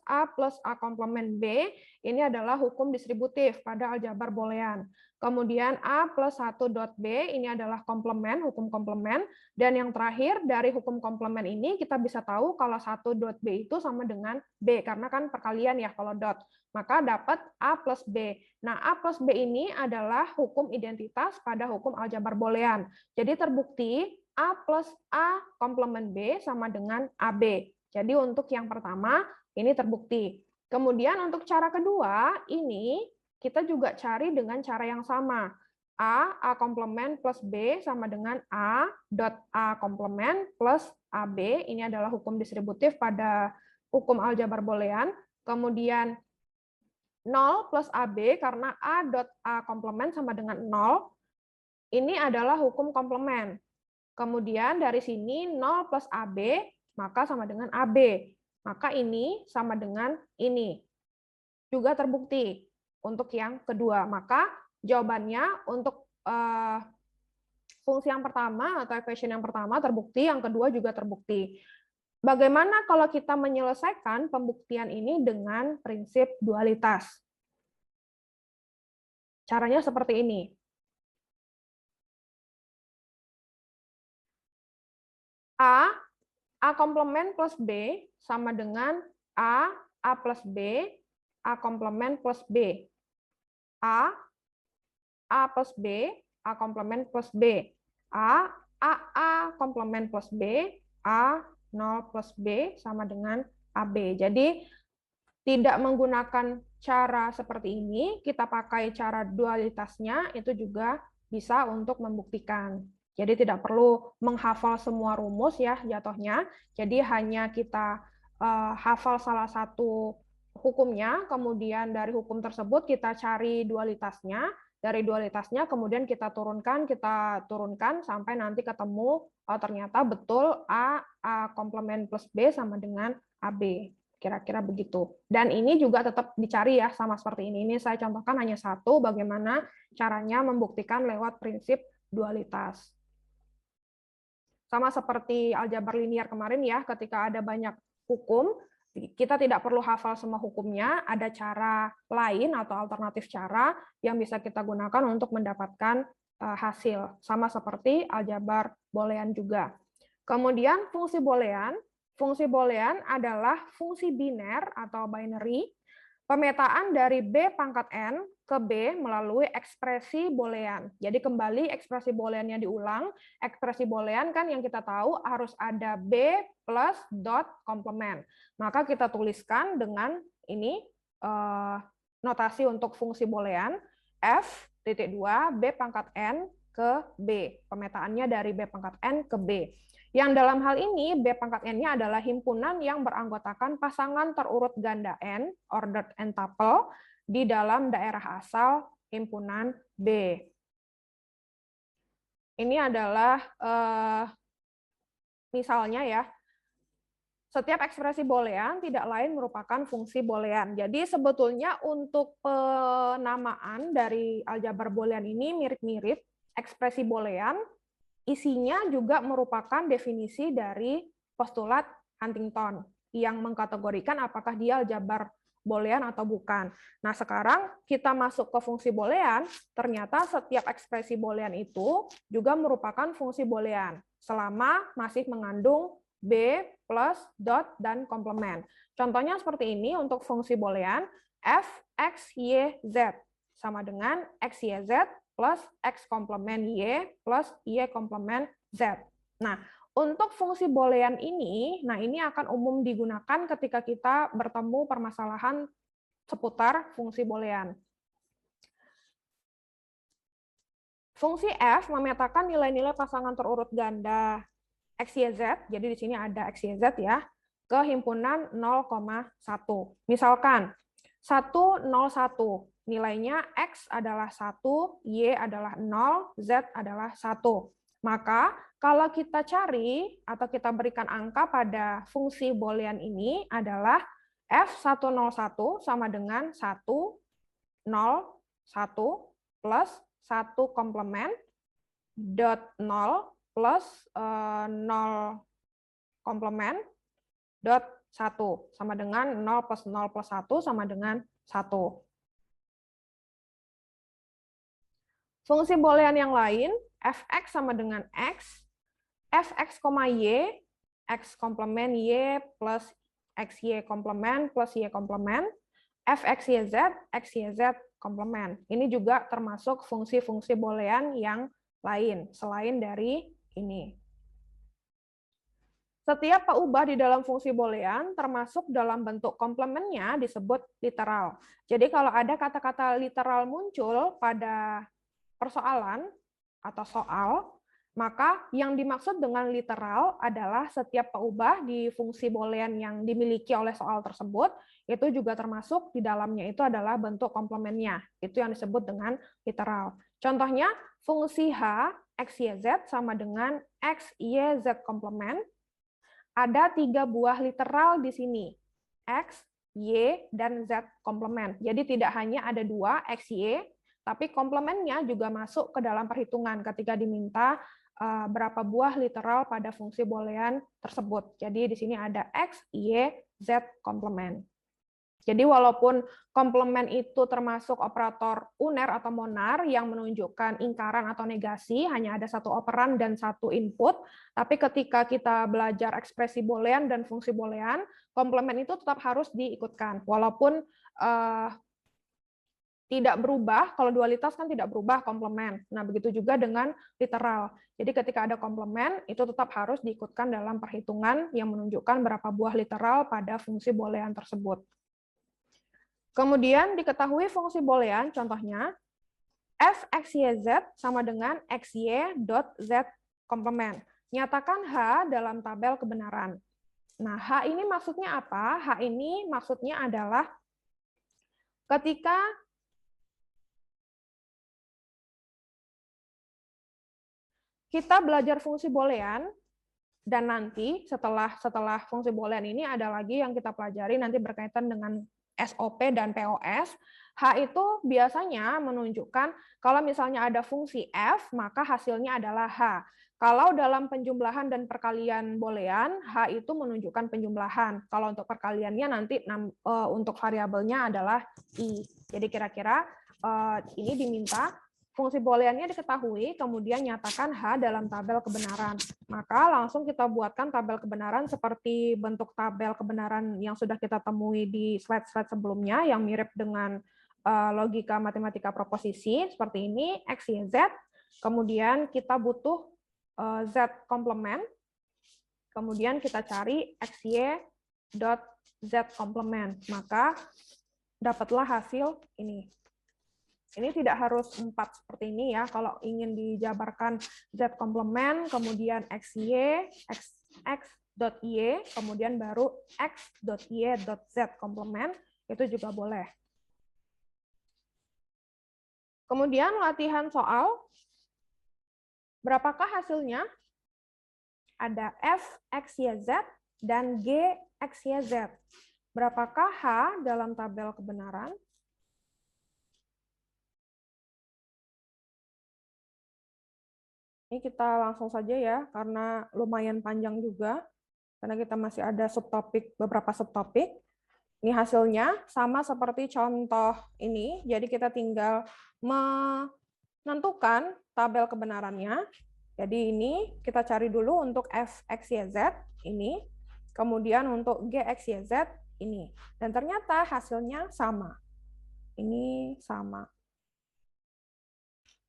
A komplement B, ini adalah hukum distributif pada aljabar boolean. Kemudian A plus 1 dot B, ini adalah komplement, hukum komplement. Dan yang terakhir, dari hukum komplement ini kita bisa tahu kalau 1 dot B itu sama dengan B, karena kan perkalian ya kalau dot. Maka dapat A plus B. Nah, A plus B ini adalah hukum identitas pada hukum aljabar boolean. Jadi terbukti A plus A komplement B sama dengan AB. Jadi untuk yang pertama, ini terbukti. Kemudian untuk cara kedua, ini kita juga cari dengan cara yang sama. A komplement plus B sama dengan A dot A komplement plus AB. Ini adalah hukum distributif pada hukum aljabar boolean. Kemudian 0 plus AB karena A dot A komplement sama dengan 0. Ini adalah hukum komplement. Kemudian dari sini 0 plus AB, maka sama dengan AB. Maka ini sama dengan ini. Juga terbukti untuk yang kedua. Maka jawabannya untuk fungsi yang pertama atau equation yang pertama terbukti, yang kedua juga terbukti. Bagaimana kalau kita menyelesaikan pembuktian ini dengan prinsip dualitas? Caranya seperti ini. A komplement plus B sama dengan A plus B, A komplement plus B. A plus B, A komplement plus B. A komplement plus B, A 0 plus B sama dengan AB. Jadi tidak menggunakan cara seperti ini, kita pakai cara dualitasnya, itu juga bisa untuk membuktikan. Jadi tidak perlu menghafal semua rumus ya jatuhnya. Jadi hanya kita hafal salah satu hukumnya, kemudian dari hukum tersebut kita cari dualitasnya. Dari dualitasnya kemudian kita turunkan sampai nanti ketemu ternyata betul A komplement plus B sama dengan AB. Kira-kira begitu. Dan ini juga tetap dicari ya sama seperti ini. Ini saya contohkan hanya satu, bagaimana caranya membuktikan lewat prinsip dualitas. Sama seperti aljabar linier kemarin ya, ketika ada banyak hukum, kita tidak perlu hafal semua hukumnya, ada cara lain atau alternatif cara yang bisa kita gunakan untuk mendapatkan hasil. Sama seperti aljabar boolean juga. Kemudian fungsi boolean adalah fungsi biner atau binary, pemetaan dari B pangkat N ke B melalui ekspresi boolean. Jadi kembali ekspresi booleannya diulang. Ekspresi boolean kan yang kita tahu harus ada B plus dot komplement. Maka kita tuliskan dengan ini notasi untuk fungsi boolean F.2 B pangkat N ke B. Pemetaannya dari B pangkat N ke B. Yang dalam hal ini, B pangkat N-nya adalah himpunan yang beranggotakan pasangan terurut ganda N, ordered n tuple, di dalam daerah asal himpunan B. Ini adalah misalnya ya, setiap ekspresi boolean tidak lain merupakan fungsi boolean. Jadi sebetulnya untuk penamaan dari aljabar boolean ini mirip-mirip ekspresi boolean, isinya juga merupakan definisi dari postulat Huntington yang mengkategorikan apakah dia aljabar boolean atau bukan. Nah, sekarang kita masuk ke fungsi boolean, ternyata setiap ekspresi boolean itu juga merupakan fungsi boolean selama masih mengandung B plus dot dan komplement. Contohnya seperti ini untuk fungsi boolean f x y z sama dengan x y z plus x komplement y plus y komplement z. Nah, untuk fungsi boolean ini, nah ini akan umum digunakan ketika kita bertemu permasalahan seputar fungsi boolean. Fungsi f memetakan nilai-nilai pasangan terurut ganda x, y, z, jadi di sini ada x, y, z ya, ke himpunan 0,1. Misalkan 1, 0, 1, nilainya x adalah 1, y adalah 0, z adalah 1. Maka kalau kita cari atau kita berikan angka pada fungsi boolean ini adalah f101 sama dengan 1, 0, 1 plus 1 komplement dot 0 plus 0 komplement dot 1 sama dengan 0 plus 0 plus 1 sama dengan 1. Fungsi boolean yang lain, fx sama dengan x, fx, y, x komplement y plus xy komplement plus y komplement, fxyz, xyz komplement. Ini juga termasuk fungsi-fungsi boolean yang lain, selain dari ini. Setiap peubah di dalam fungsi boolean, termasuk dalam bentuk komplementnya, disebut literal. Jadi kalau ada kata-kata literal muncul pada persoalan atau soal, maka yang dimaksud dengan literal adalah setiap peubah di fungsi boolean yang dimiliki oleh soal tersebut, itu juga termasuk di dalamnya itu adalah bentuk komplementnya. Itu yang disebut dengan literal. Contohnya, fungsi h, x, y, z sama dengan x, y, z komplement. Ada 3 buah literal di sini, x, y, dan z komplement. Jadi tidak hanya ada 2, x, y, tapi komplementnya juga masuk ke dalam perhitungan ketika diminta berapa buah literal pada fungsi boolean tersebut. Jadi di sini ada x, y, z komplement. Jadi walaupun komplement itu termasuk operator uner atau monar yang menunjukkan ingkaran atau negasi, hanya ada satu operan dan satu input, tapi ketika kita belajar ekspresi boolean dan fungsi boolean, komplement itu tetap harus diikutkan. Walaupun tidak berubah, kalau dualitas kan tidak berubah komplement. Nah, begitu juga dengan literal. Jadi ketika ada komplement, itu tetap harus diikutkan dalam perhitungan yang menunjukkan berapa buah literal pada fungsi boolean tersebut. Kemudian diketahui fungsi boolean, contohnya f x, y, z sama dengan xy dot z komplement. Nyatakan H dalam tabel kebenaran. Nah, H ini maksudnya apa? H ini maksudnya adalah ketika kita belajar fungsi boolean, dan nanti setelah fungsi boolean ini ada lagi yang kita pelajari nanti berkaitan dengan SOP dan POS. H itu biasanya menunjukkan kalau misalnya ada fungsi F, maka hasilnya adalah H. Kalau dalam penjumlahan dan perkalian boolean, H itu menunjukkan penjumlahan. Kalau untuk perkaliannya nanti untuk variabelnya adalah I. Jadi kira-kira ini diminta fungsi booleannya diketahui, kemudian nyatakan H dalam tabel kebenaran. Maka langsung kita buatkan tabel kebenaran seperti bentuk tabel kebenaran yang sudah kita temui di slide-slide sebelumnya, yang mirip dengan logika matematika proposisi, seperti ini, X, Y, Z. Kemudian kita butuh Z komplement, kemudian kita cari XY dot Z komplement. Maka dapatlah hasil ini. Ini tidak harus 4 seperti ini ya. Kalau ingin dijabarkan Z komplement, kemudian XY, X dot Y, kemudian baru X dot Y dot Z komplement, itu juga boleh. Kemudian latihan soal. Berapakah hasilnya? Ada F, X, Y, Z, dan G, X, Y, Z. Berapakah H dalam tabel kebenaran? Ini kita langsung saja ya, karena lumayan panjang juga, karena kita masih ada subtopik, beberapa subtopik. Ini hasilnya sama seperti contoh ini, jadi kita tinggal menentukan tabel kebenarannya. Jadi ini kita cari dulu untuk f x y z ini, kemudian untuk g x y z ini. Dan ternyata hasilnya sama. Ini sama.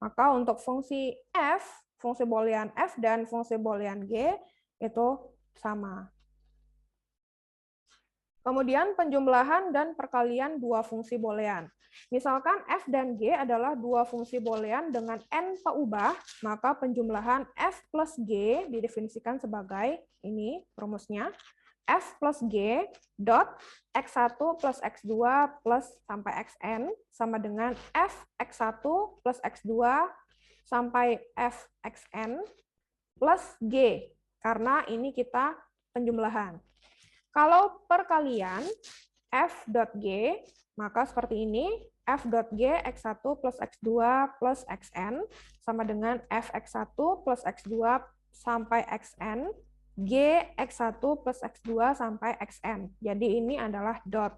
Maka untuk fungsi f, fungsi boolean f dan fungsi boolean g itu sama. Kemudian penjumlahan dan perkalian dua fungsi boolean. Misalkan f dan g adalah dua fungsi boolean dengan n peubah, maka penjumlahan f plus g didefinisikan sebagai ini rumusnya. F plus G dot X1 plus X2 plus sampai Xn sama dengan F X1 plus X2 sampai F Xn plus G, karena ini kita penjumlahan. Kalau perkalian F dot G, maka seperti ini, F dot G X1 plus X2 plus Xn sama dengan F X1 plus X2 sampai Xn, G X1 plus X2 sampai Xn. Jadi ini adalah dot.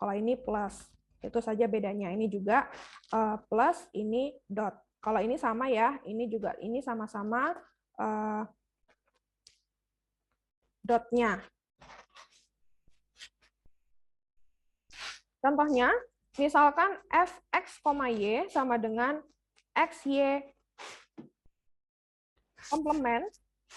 Kalau ini plus. Itu saja bedanya. Ini juga plus, ini dot. Kalau ini sama ya, ini juga, ini sama-sama dotnya. Contohnya, misalkan fx, y sama dengan xy komplement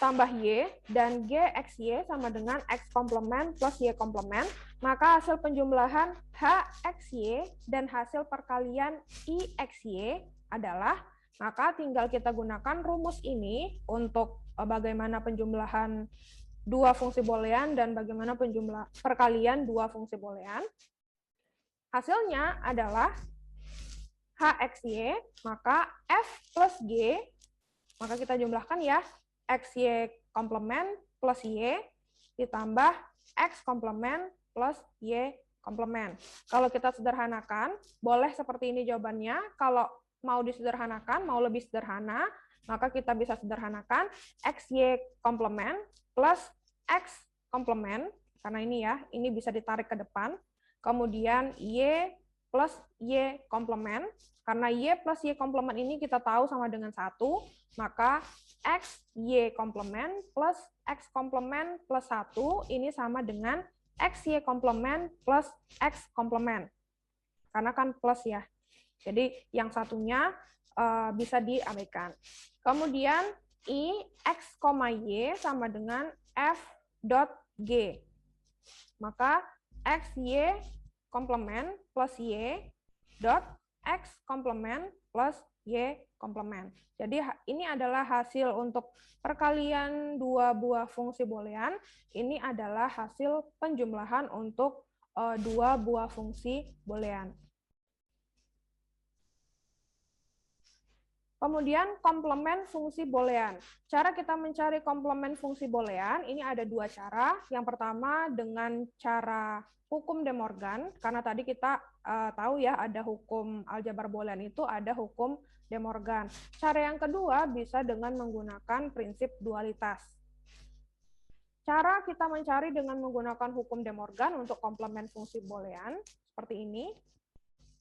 tambah y dan gxy sama dengan x komplement plus y komplement, maka hasil penjumlahan hxy dan hasil perkalian ixy adalah, maka tinggal kita gunakan rumus ini untuk bagaimana penjumlahan dua fungsi boolean dan bagaimana perkalian dua fungsi boolean. Hasilnya adalah hxy, maka f plus g, maka kita jumlahkan ya, xy komplement plus y ditambah x komplement plus y komplement. Kalau kita sederhanakan, boleh seperti ini jawabannya. Kalau mau disederhanakan, mau lebih sederhana, maka kita bisa sederhanakan xy komplement plus x komplement, karena ini ya, ini bisa ditarik ke depan. Kemudian y plus y komplement, karena y plus y komplement ini kita tahu sama dengan 1, maka x y komplement plus x komplement plus 1 ini sama dengan x y komplement plus x komplement. Karena kan plus ya. Jadi yang satunya bisa diabaikan. Kemudian i x, y sama dengan f dot g. Maka x y komplement plus y dot x komplement plus y komplement. Jadi ini adalah hasil untuk perkalian dua buah fungsi boolean. Ini adalah hasil penjumlahan untuk dua buah fungsi boolean. Kemudian komplement fungsi boolean. Cara kita mencari komplement fungsi boolean ini ada dua cara. Yang pertama dengan cara hukum De Morgan, karena tadi kita tahu ya ada hukum aljabar boolean itu ada hukum De Morgan. Cara yang kedua bisa dengan menggunakan prinsip dualitas. Cara kita mencari dengan menggunakan hukum De Morgan untuk komplement fungsi boolean seperti ini.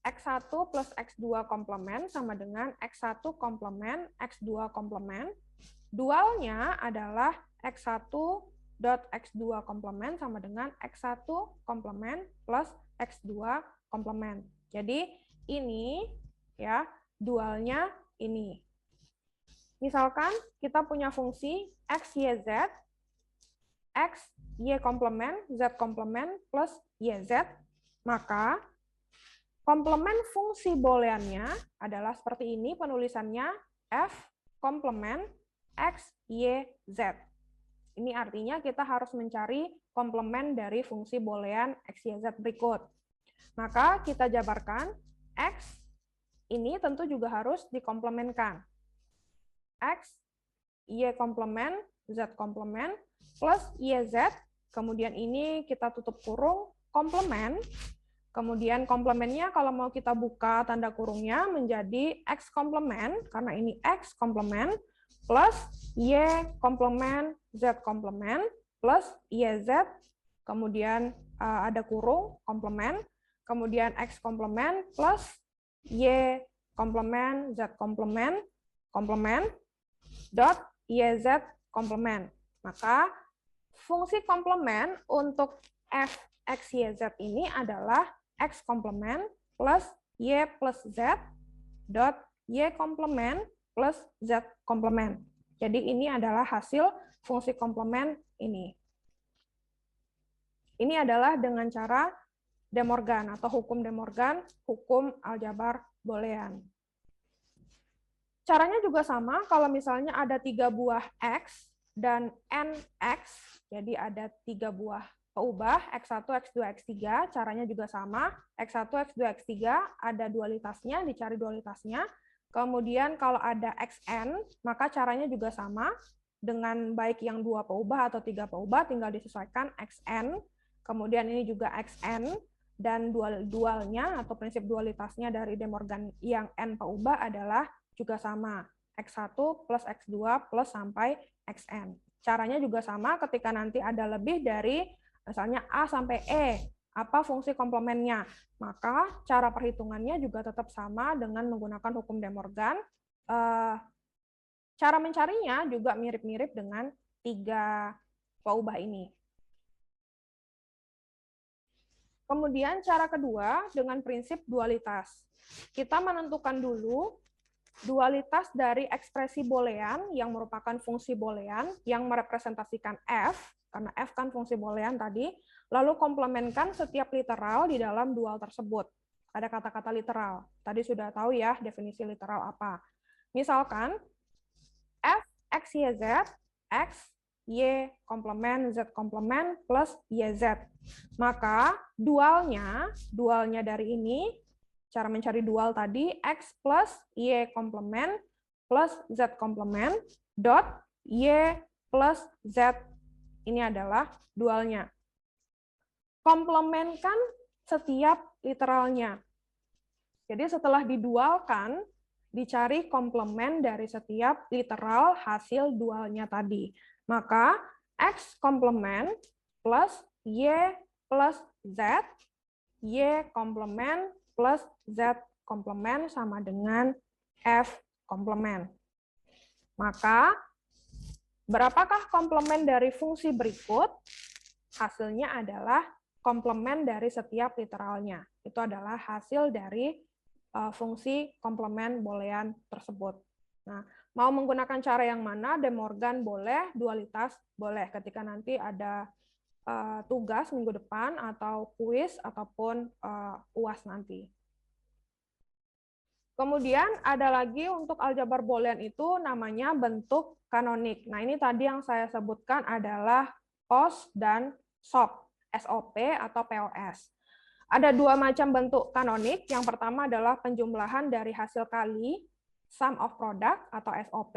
X1 plus X2 komplement sama dengan X1 komplement X2 komplement. Dualnya adalah X1 dot X2 komplement sama dengan X1 komplement plus X2 komplement. Jadi ini ya dualnya ini. Misalkan kita punya fungsi X, Y, Z, X, Y komplement, Z komplement plus YZ, maka komplement fungsi booleannya adalah seperti ini penulisannya, F komplement X, Y, Z. Ini artinya kita harus mencari komplement dari fungsi boolean X, Y, Z berikut. Maka kita jabarkan, X ini tentu juga harus dikomplementkan. X, Y komplement, Z komplement, plus YZ, kemudian ini kita tutup kurung, komplement. Kemudian komplementnya kalau mau kita buka tanda kurungnya menjadi X komplement, karena ini X komplement, plus Y komplement, Z komplement, plus YZ, kemudian ada kurung, komplement, kemudian X komplement, plus Y komplement, Z komplement, komplement, dot YZ komplement. Maka fungsi komplement untuk f x, y, z ini adalah x komplement plus y plus z dot y komplement plus z komplement. Jadi ini adalah hasil fungsi komplement ini. Ini adalah dengan cara De Morgan atau hukum De Morgan, hukum aljabar boolean. Caranya juga sama, kalau misalnya ada 3 buah x dan nx, jadi ada 3 buah peubah, x1, x2, x3, caranya juga sama, x1, x2, x3, ada dualitasnya, dicari dualitasnya. Kemudian kalau ada xn, maka caranya juga sama, dengan baik yang 2 peubah atau 3 peubah, tinggal disesuaikan xn, kemudian ini juga xn, dan dualnya atau prinsip dualitasnya dari De Morgan yang n peubah adalah juga sama, x1 plus x2 plus sampai xn. Caranya juga sama ketika nanti ada lebih dari misalnya A sampai E, apa fungsi komplementnya. Maka cara perhitungannya juga tetap sama dengan menggunakan hukum De Morgan. Cara mencarinya juga mirip-mirip dengan 3 peubah ini. Kemudian cara kedua dengan prinsip dualitas. Kita menentukan dulu dualitas dari ekspresi boolean yang merupakan fungsi boolean yang merepresentasikan f, karena f kan fungsi boolean tadi, lalu komplementkan setiap literal di dalam dual tersebut. Ada kata-kata literal. Tadi sudah tahu ya definisi literal apa. Misalkan f x, y, z, x, y komplement, z komplement, plus yz. Maka dualnya dari ini, cara mencari dual tadi, x plus y komplement plus z komplement dot y plus z, ini adalah dualnya. Komplementkan setiap literalnya. Jadi setelah didualkan, dicari komplement dari setiap literal hasil dualnya tadi. Maka x komplement plus y plus z, y komplement plus z komplement sama dengan f komplement. Maka, berapakah komplement dari fungsi berikut? Hasilnya adalah komplement dari setiap literalnya. Itu adalah hasil dari fungsi komplement boolean tersebut. Nah, mau menggunakan cara yang mana? De Morgan boleh, dualitas boleh. Ketika nanti ada tugas minggu depan atau kuis ataupun UAS nanti. Kemudian ada lagi untuk aljabar boolean itu namanya bentuk kanonik. Nah, ini tadi yang saya sebutkan adalah POS dan SOP, SOP atau POS. Ada 2 macam bentuk kanonik. Yang pertama adalah penjumlahan dari hasil kali, sum of product atau SOP,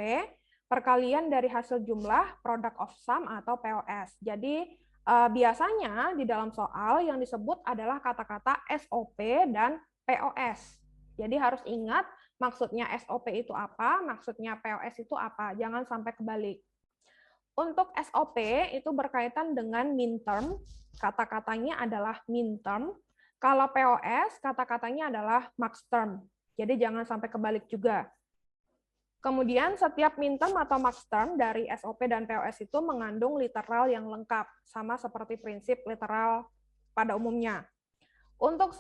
perkalian dari hasil jumlah, product of sum atau POS. Jadi biasanya di dalam soal yang disebut adalah kata-kata SOP dan POS. Jadi harus ingat maksudnya SOP itu apa, maksudnya POS itu apa. Jangan sampai kebalik. Untuk SOP itu berkaitan dengan min term, kata-katanya adalah min term. Kalau POS, kata-katanya adalah max term. Jadi jangan sampai kebalik juga. Kemudian setiap min term atau max term dari SOP dan POS itu mengandung literal yang lengkap, sama seperti prinsip literal pada umumnya. Untuk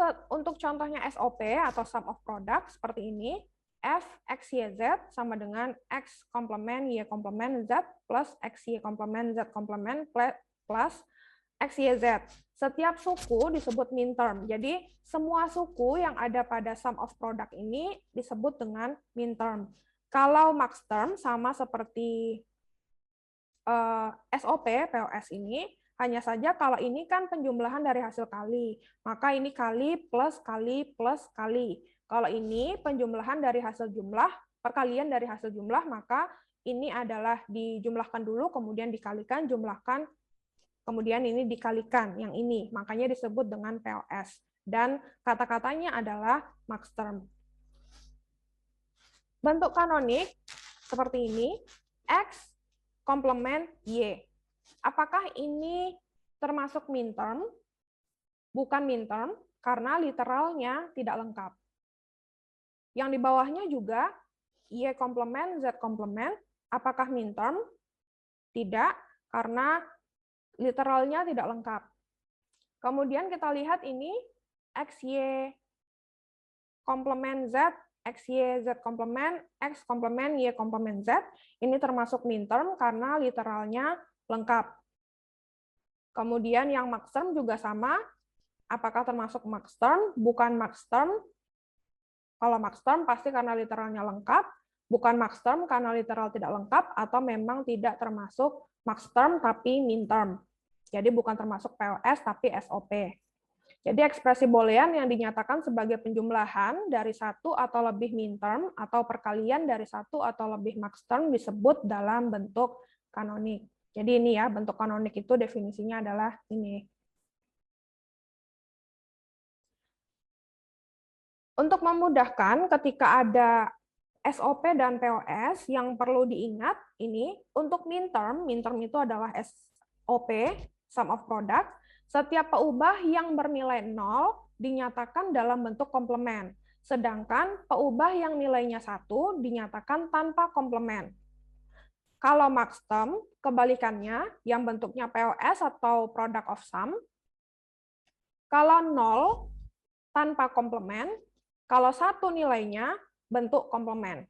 contohnya SOP atau sum of product seperti ini, f x, y, z sama dengan x komplement, y komplement, z plus x, y komplement, z komplement plus x, y, z. Setiap suku disebut min term. Jadi semua suku yang ada pada sum of product ini disebut dengan min term. Kalau max term sama seperti SOP, POS ini, hanya saja kalau ini kan penjumlahan dari hasil kali, maka ini kali plus kali plus kali. Kalau ini penjumlahan dari hasil jumlah, perkalian dari hasil jumlah, maka ini adalah dijumlahkan dulu, kemudian dikalikan, jumlahkan, kemudian ini dikalikan, yang ini. Makanya disebut dengan POS. Dan kata-katanya adalah max term. Bentuk kanonik seperti ini, X komplement Y. Apakah ini termasuk min term? Bukan min term, karena literalnya tidak lengkap. Yang di bawahnya juga Y komplement, Z komplement, Apakah min-term? Tidak, karena literalnya tidak lengkap. Kemudian kita lihat ini XY komplement Z, XY Z komplement, X komplement Y komplement Z. Ini termasuk min-term karena literalnya lengkap. Kemudian yang max-term juga sama. Apakah termasuk max-term? Bukan max-term. Kalau max-term pasti karena literalnya lengkap. Bukan max-term karena literal tidak lengkap, atau memang tidak termasuk max-term tapi min-term. Jadi bukan termasuk POS tapi SOP. Jadi ekspresi boolean yang dinyatakan sebagai penjumlahan dari satu atau lebih min-term atau perkalian dari satu atau lebih max-term disebut dalam bentuk kanonik. Jadi ini ya, bentuk kanonik itu definisinya adalah ini. Untuk memudahkan ketika ada SOP dan POS yang perlu diingat ini, untuk min-term itu adalah SOP, sum of product. Setiap peubah yang bernilai 0 dinyatakan dalam bentuk komplement, sedangkan peubah yang nilainya 1 dinyatakan tanpa komplement. Kalau max-term, kebalikannya, yang bentuknya POS atau product of sum, kalau 0 tanpa komplement, kalau 1 nilainya bentuk komplement.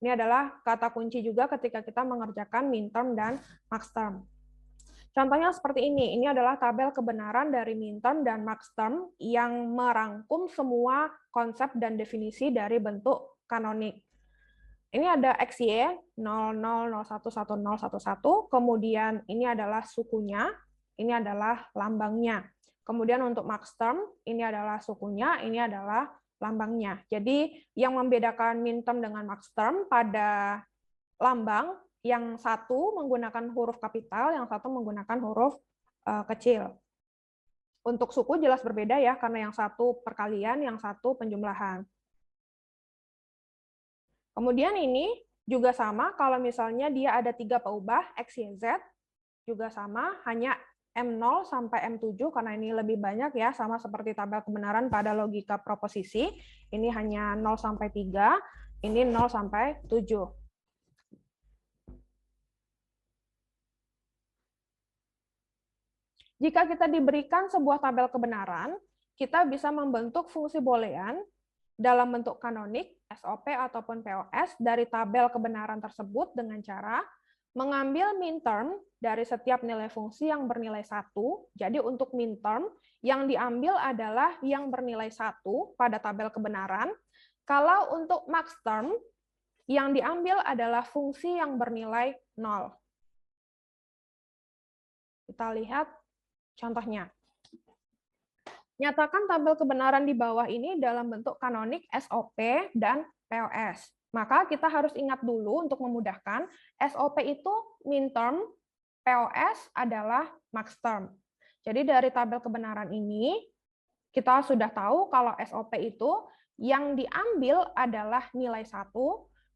Ini adalah kata kunci juga ketika kita mengerjakan min-term dan max-term. Contohnya seperti ini. Ini adalah tabel kebenaran dari min-term dan max-term yang merangkum semua konsep dan definisi dari bentuk kanonik. Ini ada XY 00, 01, 10, 11, kemudian ini adalah sukunya, ini adalah lambangnya. Kemudian untuk max-term, ini adalah sukunya, ini adalah lambangnya. Jadi yang membedakan min-term dengan max-term pada lambang, yang satu menggunakan huruf kapital, yang satu menggunakan huruf kecil. Untuk suku jelas berbeda ya, karena yang satu perkalian, yang satu penjumlahan. Kemudian ini juga sama, kalau misalnya dia ada 3 peubah, X, Y, Z, juga sama, hanya M0 sampai M7, karena ini lebih banyak ya, sama seperti tabel kebenaran pada logika proposisi. Ini hanya 0 sampai 3, ini 0 sampai 7. Jika kita diberikan sebuah tabel kebenaran, kita bisa membentuk fungsi boolean dalam bentuk kanonik, SOP ataupun POS dari tabel kebenaran tersebut dengan cara mengambil min-term dari setiap nilai fungsi yang bernilai 1. Jadi untuk min-term yang diambil adalah yang bernilai 1 pada tabel kebenaran. Kalau untuk max-term yang diambil adalah fungsi yang bernilai 0. Kita lihat contohnya. Nyatakan tabel kebenaran di bawah ini dalam bentuk kanonik, SOP, dan POS. Maka kita harus ingat dulu untuk memudahkan, SOP itu min-term, POS adalah max-term. Jadi dari tabel kebenaran ini, kita sudah tahu kalau SOP itu yang diambil adalah nilai 1,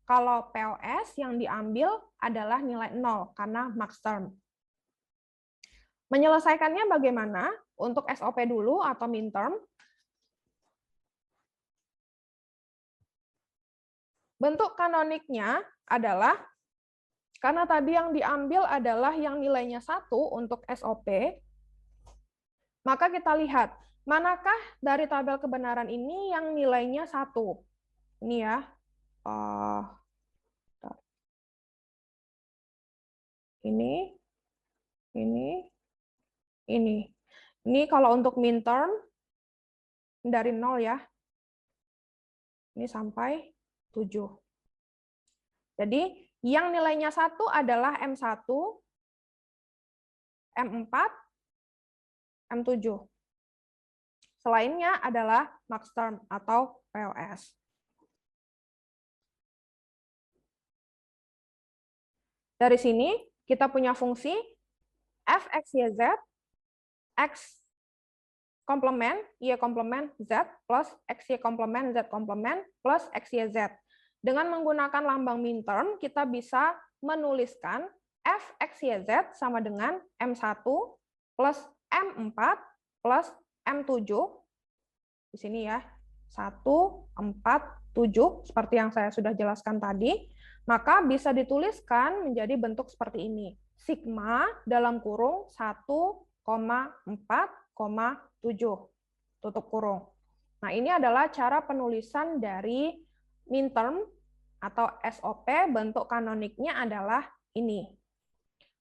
kalau POS yang diambil adalah nilai 0, karena max-term. Menyelesaikannya bagaimana? Untuk SOP dulu atau min-term. Bentuk kanoniknya adalah, karena tadi yang diambil adalah yang nilainya 1 untuk SOP, maka kita lihat, manakah dari tabel kebenaran ini yang nilainya 1? Ini ya. Ini. Ini kalau untuk min-term dari 0 ya. Ini sampai 7. Jadi yang nilainya 1 adalah M1, M4, M7. Selainnya adalah max-term atau POS. Dari sini kita punya fungsi f x y z, x komplement y komplement z plus x y komplement z komplement plus x y z. Dengan menggunakan lambang min-term, kita bisa menuliskan f x y z sama dengan M1 plus M4 plus M7. Di sini ya, 1, 4, 7, seperti yang saya sudah jelaskan tadi. Maka bisa dituliskan menjadi bentuk seperti ini. Sigma dalam kurung 1,4,7 tutup kurung. Nah, ini adalah cara penulisan dari minterm atau SOP, bentuk kanoniknya adalah ini.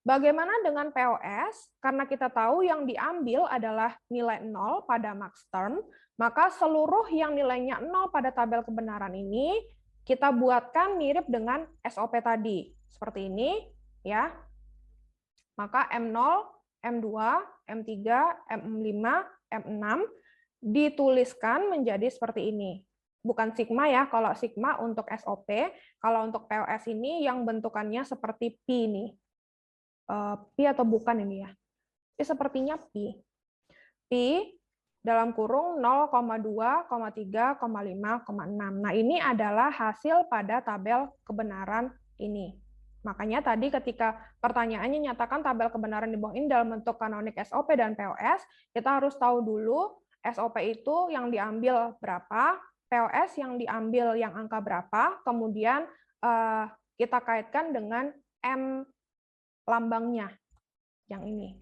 Bagaimana dengan POS? Karena kita tahu yang diambil adalah nilai 0 pada max term, maka seluruh yang nilainya 0 pada tabel kebenaran ini kita buatkan mirip dengan SOP tadi. Seperti ini, ya. Maka M0, M2, M3, M5, M6 dituliskan menjadi seperti ini. Bukan sigma ya, kalau sigma untuk SOP, kalau untuk POS ini yang bentukannya seperti Pi nih. Pi atau bukan ini ya? Ini sepertinya Pi. Pi dalam kurung 0,2,3,5,6. Nah, ini adalah hasil pada tabel kebenaran ini. Makanya tadi ketika pertanyaannya nyatakan tabel kebenaran di bawah ini dalam bentuk kanonik SOP dan POS, kita harus tahu dulu SOP itu yang diambil berapa, POS yang diambil yang angka berapa, kemudian kita kaitkan dengan M lambangnya, yang ini,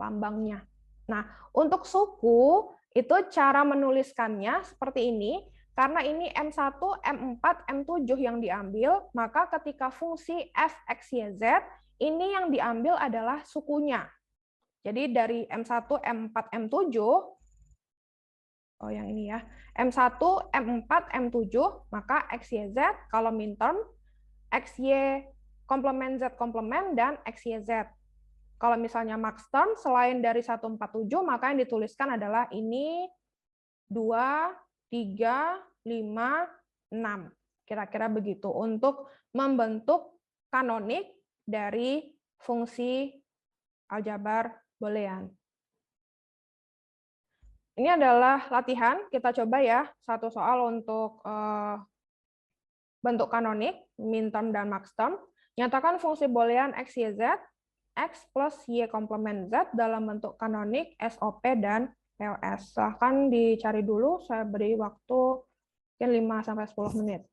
lambangnya. Nah, untuk suku, itu cara menuliskannya seperti ini, karena ini M1, M4, M7 yang diambil, maka ketika fungsi f, x, y, z, ini yang diambil adalah sukunya. Jadi dari M1, M4, M7, oh yang ini ya, M1, M4, M7, maka x, y, z, kalau minterm, x, y, komplement z komplement, dan x, y, z. Kalau misalnya max term, selain dari 147, maka yang dituliskan adalah ini 2, 3, 5, 6. Kira-kira begitu untuk membentuk kanonik dari fungsi aljabar Boolean. Ini adalah latihan, kita coba ya, satu soal untuk bentuk kanonik, min term dan max term. Nyatakan fungsi Boolean x, y, z, x plus y komplement z dalam bentuk kanonik, SOP, dan POS. Silahkan dicari dulu, saya beri waktu mungkin 5-10 menit.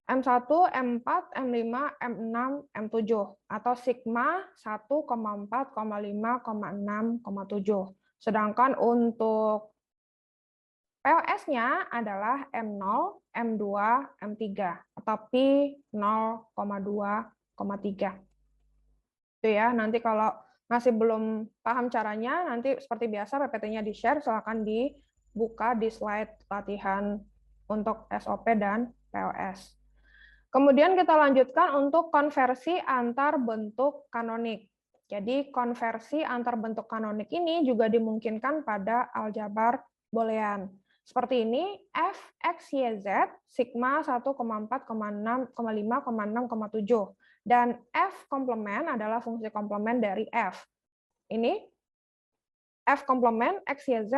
M1, M4, M5, M6, M7, atau sigma 1,4, 5, 6, 7. Sedangkan untuk POS-nya adalah M0, M2, M3, atau pi 0,2, 3. Itu ya, nanti kalau masih belum paham caranya, nanti seperti biasa PPT-nya di-share, silakan dibuka di slide latihan untuk SOP dan POS. Kemudian kita lanjutkan untuk konversi antar bentuk kanonik. Jadi konversi antar bentuk kanonik ini juga dimungkinkan pada aljabar boolean. Seperti ini, f, x, y, z, sigma 1,4, 6, 5, 6, 7. Dan f komplement adalah fungsi komplement dari f. Ini f komplement x, y, z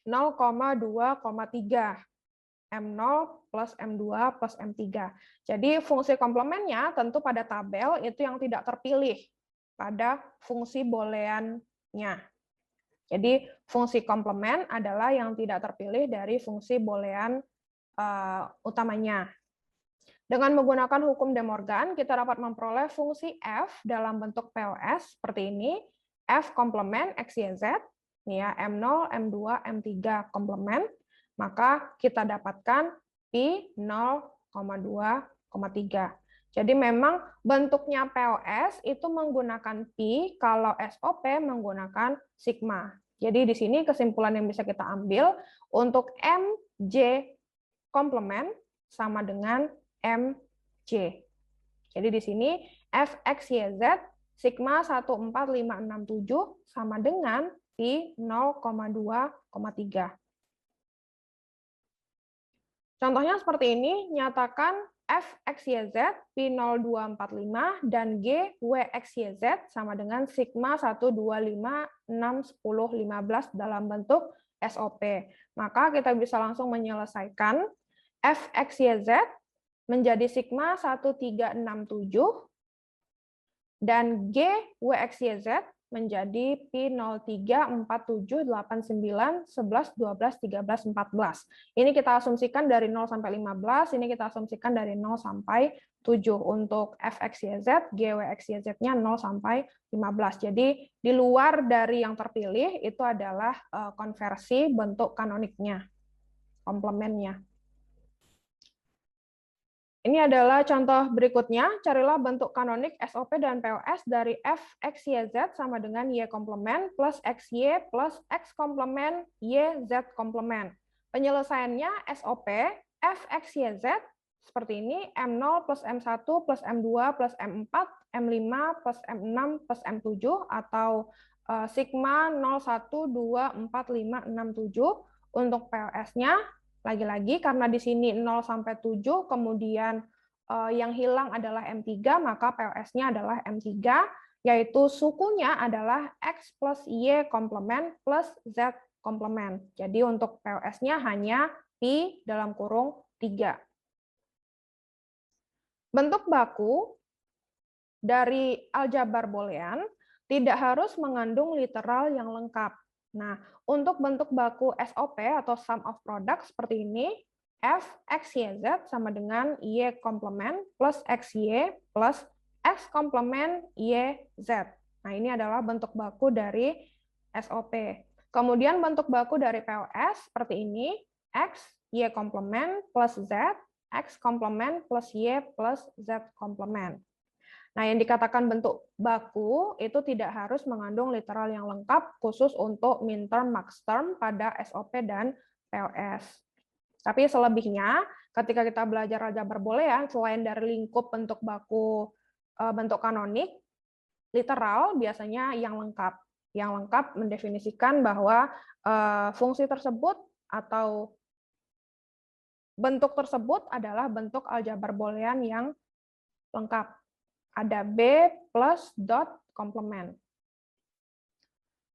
0,2, 3. M0 plus M2 plus M3. Jadi fungsi komplemennya tentu pada tabel itu yang tidak terpilih pada fungsi booleannya. Jadi fungsi komplement adalah yang tidak terpilih dari fungsi boolean utamanya. Dengan menggunakan hukum De Morgan, kita dapat memperoleh fungsi f dalam bentuk POS seperti ini. F komplement X, Y, Z, ini ya, M0, M2, M3 komplement. Maka kita dapatkan pi 0,2, 3. Jadi memang bentuknya POS itu menggunakan pi, kalau SOP menggunakan sigma. Jadi di sini kesimpulan yang bisa kita ambil untuk MJ komplement sama dengan MJ. Jadi di sini F, X, Y, Z sigma 1, 4, 5, 6, 7 sama dengan pi 0,2, 3. Contohnya seperti ini, nyatakan f, x, y, z, pi 0,245, dan g, w, x, y, z sama dengan sigma 1, 2, 5, 6, 10, 15 dalam bentuk SOP. Maka kita bisa langsung menyelesaikan f, x, y, z menjadi sigma 1, 3, 6, 7, dan g, w, x, y, z menjadi pi 03, 47, 89, 11, 12, 13, 14. Ini kita asumsikan dari 0 sampai 15, ini kita asumsikan dari 0 sampai 7. Untuk f, x, y, z, g, w, x, y, z-nya 0 sampai 15. Jadi di luar dari yang terpilih itu adalah konversi bentuk kanoniknya, komplemennya. Ini adalah contoh berikutnya. Carilah bentuk kanonik SOP dan POS dari f, x, y, z sama dengan y komplement plus x, y plus x komplement y, z komplement. Penyelesaiannya SOP f, x, y, z seperti ini, M0 plus M1 plus M2 plus M4, M5 plus M6 plus M7, atau sigma 0, 1, 2, 4, 5, 6, 7. Untuk POS-nya, lagi-lagi karena di sini 0 sampai 7, kemudian yang hilang adalah M3, maka POS-nya adalah M3, yaitu sukunya adalah X plus Y komplement plus Z komplement. Jadi untuk POS-nya hanya pi dalam kurung 3. Bentuk baku dari aljabar boolean tidak harus mengandung literal yang lengkap. Nah, untuk bentuk baku SOP atau sum of product seperti ini, f, x, y, z sama dengan y komplement plus x, y plus x komplement y, z. Nah, ini adalah bentuk baku dari SOP. Kemudian bentuk baku dari POS seperti ini, x, y komplement plus z, x komplement plus y plus z komplement. Nah, yang dikatakan bentuk baku itu tidak harus mengandung literal yang lengkap khusus untuk min term, max term pada SOP dan POS. Tapi selebihnya, ketika kita belajar aljabar boolean, selain dari lingkup bentuk baku, bentuk kanonik, literal biasanya yang lengkap. Yang lengkap mendefinisikan bahwa fungsi tersebut atau bentuk tersebut adalah bentuk aljabar boolean yang lengkap. Ada B plus dot komplement.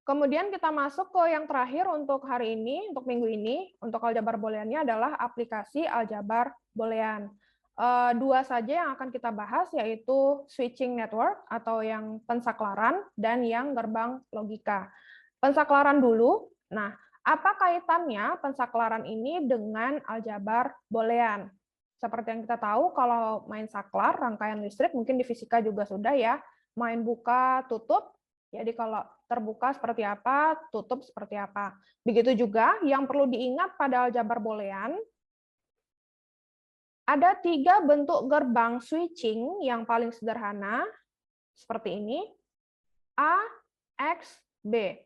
Kemudian kita masuk ke yang terakhir untuk hari ini, untuk minggu ini, untuk aljabar booleannya adalah aplikasi aljabar boolean. Dua saja yang akan kita bahas, yaitu switching network atau yang pensaklaran dan yang gerbang logika. Pensaklaran dulu. Nah, apa kaitannya pensaklaran ini dengan aljabar boolean? seperti yang kita tahu kalau main saklar, rangkaian listrik, mungkin di fisika juga sudah ya, main buka, tutup. Jadi kalau terbuka seperti apa, tutup seperti apa. Begitu juga yang perlu diingat pada aljabar boolean, ada 3 bentuk gerbang switching yang paling sederhana, seperti ini, A, X, B.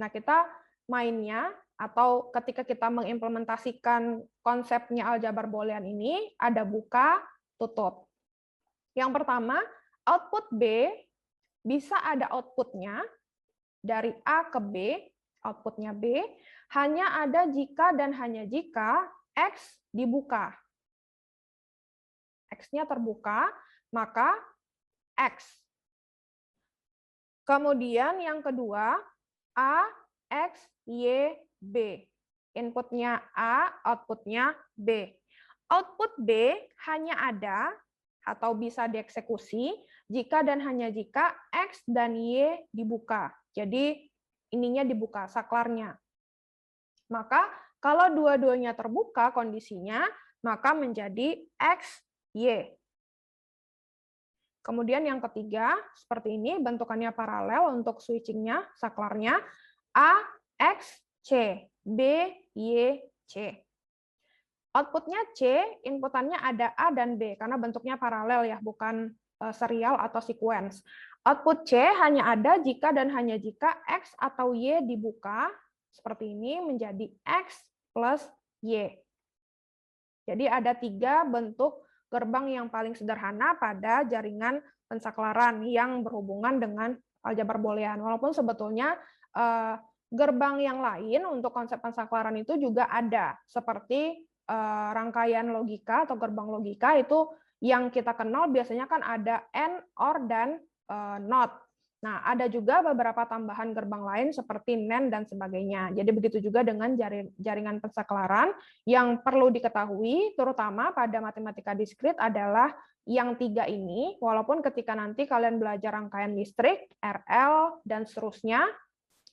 Nah, kita mainnya, atau ketika kita mengimplementasikan konsepnya aljabar boolean ini, ada buka, tutup. Yang pertama, output B bisa ada outputnya, dari A ke B, outputnya B, hanya ada jika dan hanya jika X dibuka. X-nya terbuka, maka X. Kemudian yang kedua, A, X, Y, B. Inputnya A, outputnya B. Output B hanya ada atau bisa dieksekusi jika dan hanya jika X dan Y dibuka. Jadi ininya dibuka, saklarnya. Maka kalau dua-duanya terbuka kondisinya, maka menjadi X, Y. Kemudian yang ketiga, seperti ini, bentukannya paralel untuk switchingnya, saklarnya, A, X, C, B, Y, C. Outputnya C, inputannya ada A dan B, karena bentuknya paralel ya, bukan serial atau sequence. Output C hanya ada jika dan hanya jika X atau Y dibuka, seperti ini, menjadi X plus Y. Jadi ada 3 bentuk gerbang yang paling sederhana pada jaringan pensaklaran yang berhubungan dengan aljabar boolean. Walaupun sebetulnya gerbang yang lain untuk konsep pensaklaran itu juga ada, seperti rangkaian logika atau gerbang logika itu yang kita kenal biasanya kan ada AND, OR, dan NOT. Nah, ada juga beberapa tambahan gerbang lain seperti NAND dan sebagainya. Jadi begitu juga dengan jaringan pensaklaran yang perlu diketahui, terutama pada matematika diskrit adalah yang 3 ini, walaupun ketika nanti kalian belajar rangkaian listrik, RL, dan seterusnya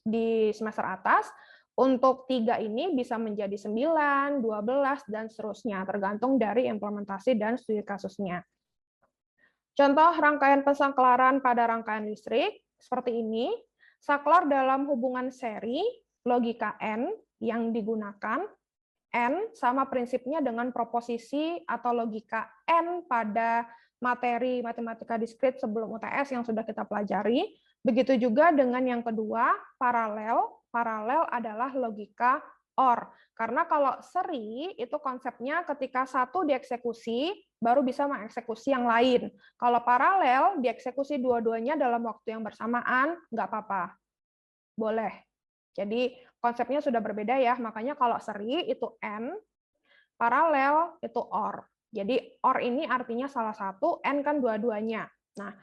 di semester atas, untuk 3 ini bisa menjadi 9, 12, dan seterusnya, tergantung dari implementasi dan studi kasusnya. Contoh rangkaian pensaklaran pada rangkaian listrik, seperti ini. Saklar dalam hubungan seri, logika N yang digunakan. N sama prinsipnya dengan proposisi atau logika N pada materi matematika diskrit sebelum UTS yang sudah kita pelajari. Begitu juga dengan yang kedua, paralel. Paralel adalah logika OR. Karena kalau seri, itu konsepnya ketika satu dieksekusi, baru bisa mengeksekusi yang lain. Kalau paralel, dieksekusi dua-duanya dalam waktu yang bersamaan, nggak apa-apa. Boleh. Jadi konsepnya sudah berbeda ya, makanya kalau seri itu N, paralel itu OR. Jadi OR ini artinya salah satu, N kan dua-duanya. Nah,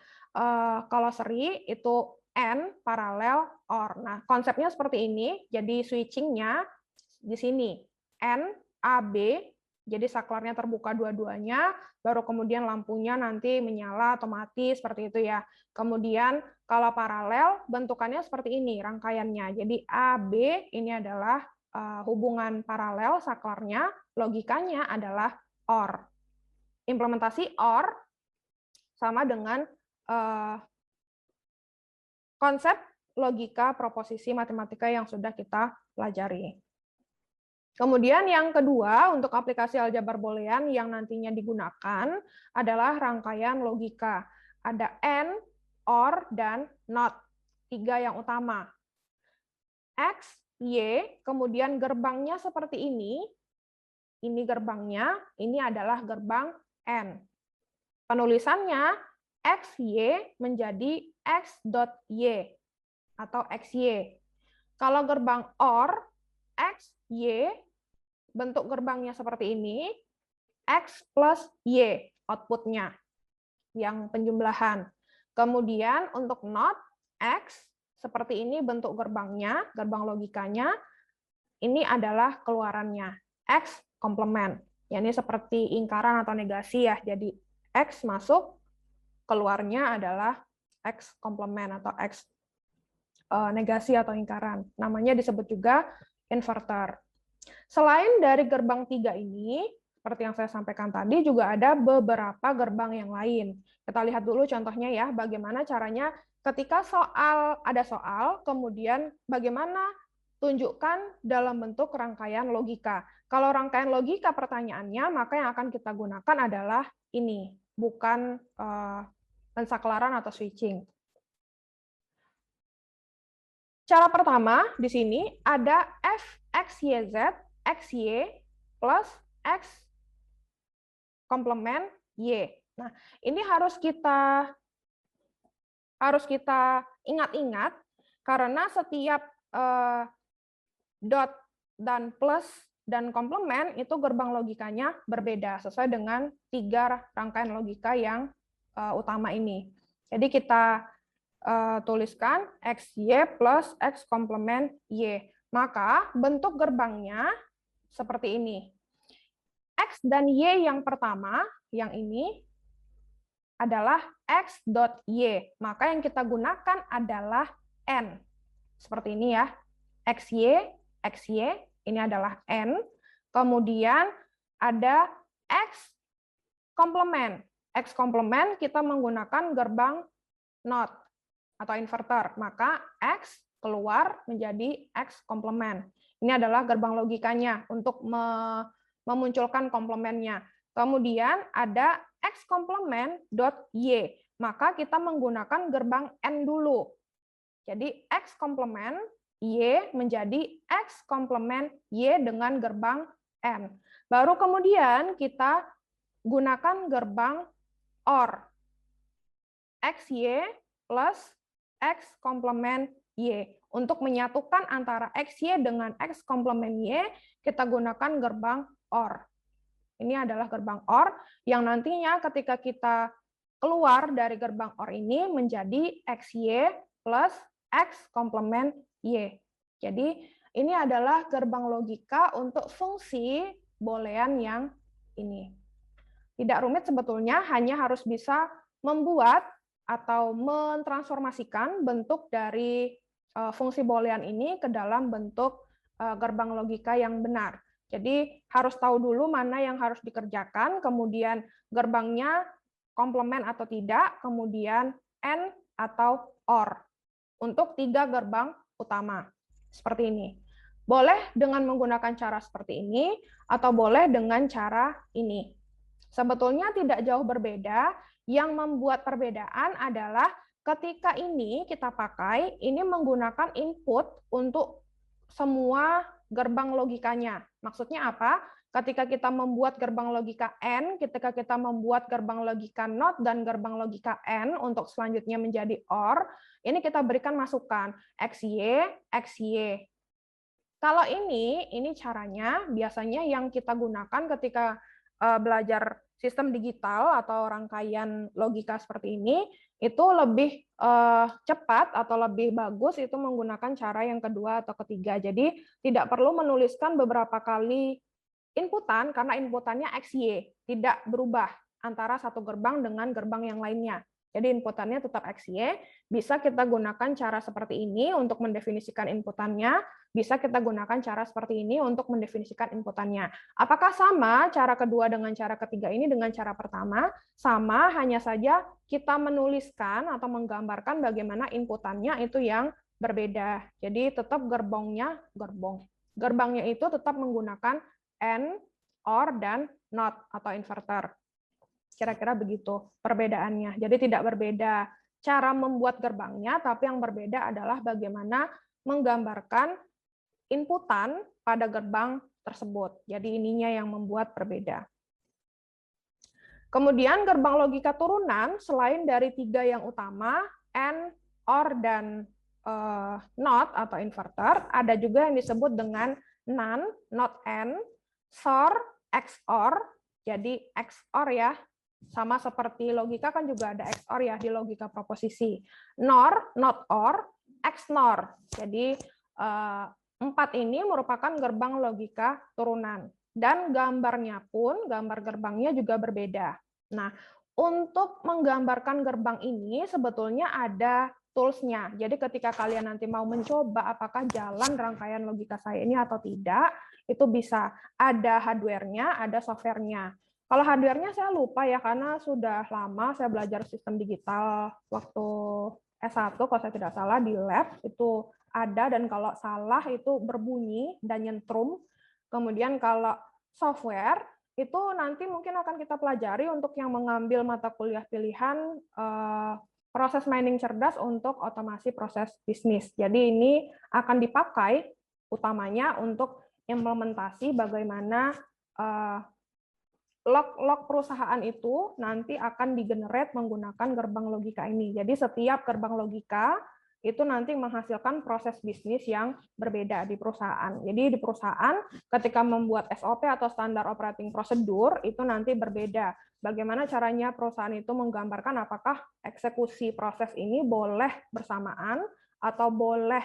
kalau seri itu N, paralel, OR. Nah, konsepnya seperti ini, jadi switchingnya di sini, N, A, B, jadi saklarnya terbuka dua-duanya, baru kemudian lampunya nanti menyala atau mati, seperti itu ya. Kemudian kalau paralel, bentukannya seperti ini, rangkaiannya. Jadi A, B, ini adalah hubungan paralel saklarnya, logikanya adalah OR. Implementasi OR sama dengan konsep logika proposisi matematika yang sudah kita pelajari. Kemudian yang kedua, untuk aplikasi aljabar boolean yang nantinya digunakan adalah rangkaian logika. Ada AND, OR, dan NOT. 3 yang utama. X, Y, kemudian gerbangnya seperti ini. Ini gerbangnya, ini adalah gerbang N. Penulisannya XY menjadi X.Y atau XY. Kalau gerbang OR, XY, bentuk gerbangnya seperti ini, X plus Y, outputnya, yang penjumlahan. Kemudian untuk NOT, X, seperti ini bentuk gerbangnya, gerbang logikanya, ini adalah keluarannya, X komplement. Ya, ini seperti ingkaran atau negasi ya, jadi X masuk, keluarnya adalah X komplement atau X negasi atau ingkaran. Namanya disebut juga inverter. Selain dari gerbang 3 ini, seperti yang saya sampaikan tadi, juga ada beberapa gerbang yang lain. Kita lihat dulu contohnya ya, bagaimana caranya ketika ada soal, kemudian bagaimana tunjukkan dalam bentuk rangkaian logika. Kalau rangkaian logika pertanyaannya, maka yang akan kita gunakan adalah ini, bukan pensaklaran atau switching. Cara pertama di sini ada f x y z x y plus x komplement y. Nah, ini harus kita ingat-ingat karena setiap dot dan plus dan komplement itu gerbang logikanya berbeda sesuai dengan 3 rangkaian logika yang utama ini. Jadi kita tuliskan XY plus X komplement Y. Maka bentuk gerbangnya seperti ini. X dan Y yang pertama, yang ini, adalah X dot Y. Maka yang kita gunakan adalah N. Seperti ini ya. XY, XY, ini adalah N. Kemudian ada X komplement. X komplement kita menggunakan gerbang NOT atau inverter, maka X keluar menjadi X komplement. Ini adalah gerbang logikanya untuk memunculkan komplementnya. Kemudian ada X komplement dot Y, maka kita menggunakan gerbang N dulu. Jadi X komplement Y menjadi X komplement Y dengan gerbang N. Baru kemudian kita gunakan gerbang OR. XY plus X komplement Y. Untuk menyatukan antara XY dengan X komplement Y, kita gunakan gerbang OR. Ini adalah gerbang OR yang nantinya ketika kita keluar dari gerbang OR ini menjadi XY plus X komplement Y. Jadi ini adalah gerbang logika untuk fungsi boolean yang ini. Tidak rumit sebetulnya, hanya harus bisa membuat atau mentransformasikan bentuk dari fungsi boolean ini ke dalam bentuk gerbang logika yang benar. Jadi harus tahu dulu mana yang harus dikerjakan, kemudian gerbangnya komplement atau tidak, kemudian N atau OR untuk 3 gerbang utama. Seperti ini. Boleh dengan menggunakan cara seperti ini, atau boleh dengan cara ini. Sebetulnya tidak jauh berbeda. Yang membuat perbedaan adalah ketika ini kita pakai, ini menggunakan input untuk semua gerbang logikanya. Maksudnya apa? Ketika kita membuat gerbang logika N, ketika kita membuat gerbang logika NOT dan gerbang logika N untuk selanjutnya menjadi OR, ini kita berikan masukan XY, XY. Kalau ini caranya biasanya yang kita gunakan ketika belajar sistem digital atau rangkaian logika seperti ini, itu lebih cepat atau lebih bagus itu menggunakan cara yang kedua atau ketiga. Jadi tidak perlu menuliskan beberapa kali inputan karena inputannya XY, tidak berubah antara satu gerbang dengan gerbang yang lainnya. Jadi inputannya tetap XY, bisa kita gunakan cara seperti ini untuk mendefinisikan inputannya, bisa kita gunakan cara seperti ini untuk mendefinisikan inputannya. Apakah sama cara kedua dengan cara ketiga ini dengan cara pertama? Sama, hanya saja kita menuliskan atau menggambarkan bagaimana inputannya itu yang berbeda. Jadi tetap gerbangnya itu tetap menggunakan N, OR, dan NOT atau inverter. Kira-kira begitu perbedaannya. Jadi tidak berbeda cara membuat gerbangnya, tapi yang berbeda adalah bagaimana menggambarkan inputan pada gerbang tersebut. Jadi ininya yang membuat berbeda. Kemudian gerbang logika turunan, selain dari 3 yang utama, N, OR, dan NOT atau inverter, ada juga yang disebut dengan NaN, not N, SOR, XOR, jadi XOR ya, sama seperti logika kan juga ada XOR ya di logika proposisi. NOR, not OR, XNOR. Jadi 4 ini merupakan gerbang logika turunan. Dan gambarnya pun, gambar gerbangnya juga berbeda. Nah, untuk menggambarkan gerbang ini sebetulnya ada tools-nya. Jadi ketika kalian nanti mau mencoba apakah jalan rangkaian logika saya ini atau tidak, itu bisa ada hardware-nya, ada software-nya. Kalau hardware-nya saya lupa ya, karena sudah lama saya belajar sistem digital waktu S1, kalau saya tidak salah di lab itu ada, dan kalau salah itu berbunyi dan nyentrum. Kemudian kalau software, itu nanti mungkin akan kita pelajari untuk yang mengambil mata kuliah pilihan proses mining cerdas untuk otomasi proses bisnis. Jadi ini akan dipakai utamanya untuk implementasi bagaimana log-log perusahaan itu nanti akan digenerate menggunakan gerbang logika ini. Jadi setiap gerbang logika itu nanti menghasilkan proses bisnis yang berbeda di perusahaan. Jadi di perusahaan ketika membuat SOP atau standar operating procedure itu nanti berbeda. Bagaimana caranya perusahaan itu menggambarkan apakah eksekusi proses ini boleh bersamaan atau boleh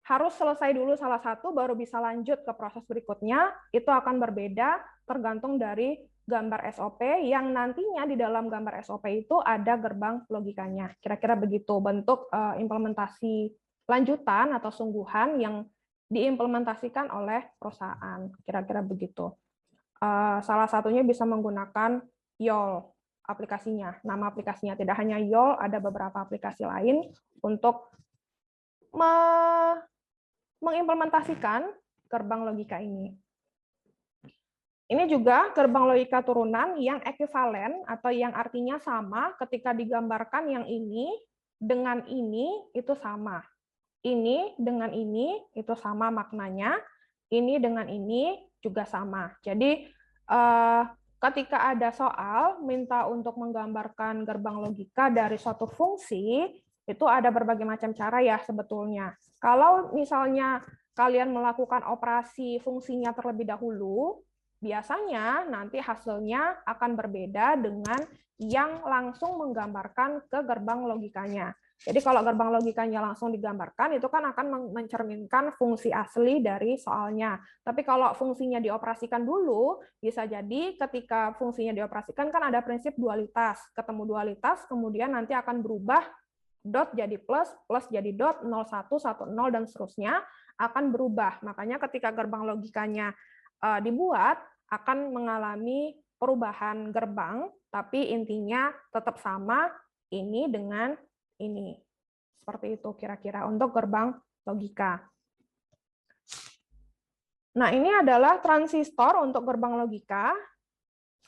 harus selesai dulu salah satu baru bisa lanjut ke proses berikutnya, itu akan berbeda tergantung dari gambar SOP yang nantinya di dalam gambar SOP itu ada gerbang logikanya. Kira-kira begitu bentuk implementasi lanjutan atau sungguhan yang diimplementasikan oleh perusahaan. Kira-kira begitu. Salah satunya bisa menggunakan YOL aplikasinya. Nama aplikasinya tidak hanya YOL, ada beberapa aplikasi lain untuk mengimplementasikan gerbang logika ini. Ini juga gerbang logika turunan yang ekuivalen atau yang artinya sama ketika digambarkan yang ini dengan ini itu sama. Ini dengan ini itu sama maknanya. Ini dengan ini juga sama. Jadi ketika ada soal minta untuk menggambarkan gerbang logika dari suatu fungsi, itu ada berbagai macam cara ya sebetulnya. Kalau misalnya kalian melakukan operasi fungsinya terlebih dahulu, biasanya nanti hasilnya akan berbeda dengan yang langsung menggambarkan ke gerbang logikanya. Jadi kalau gerbang logikanya langsung digambarkan, itu kan akan mencerminkan fungsi asli dari soalnya. Tapi kalau fungsinya dioperasikan dulu, bisa jadi ketika fungsinya dioperasikan kan ada prinsip dualitas. Ketemu dualitas, kemudian nanti akan berubah dot jadi plus, plus jadi dot, 01, 10, dan seterusnya akan berubah. Makanya ketika gerbang logikanya dibuat, akan mengalami perubahan gerbang, tapi intinya tetap sama, ini dengan ini. Seperti itu kira-kira untuk gerbang logika. Nah, ini adalah transistor untuk gerbang logika.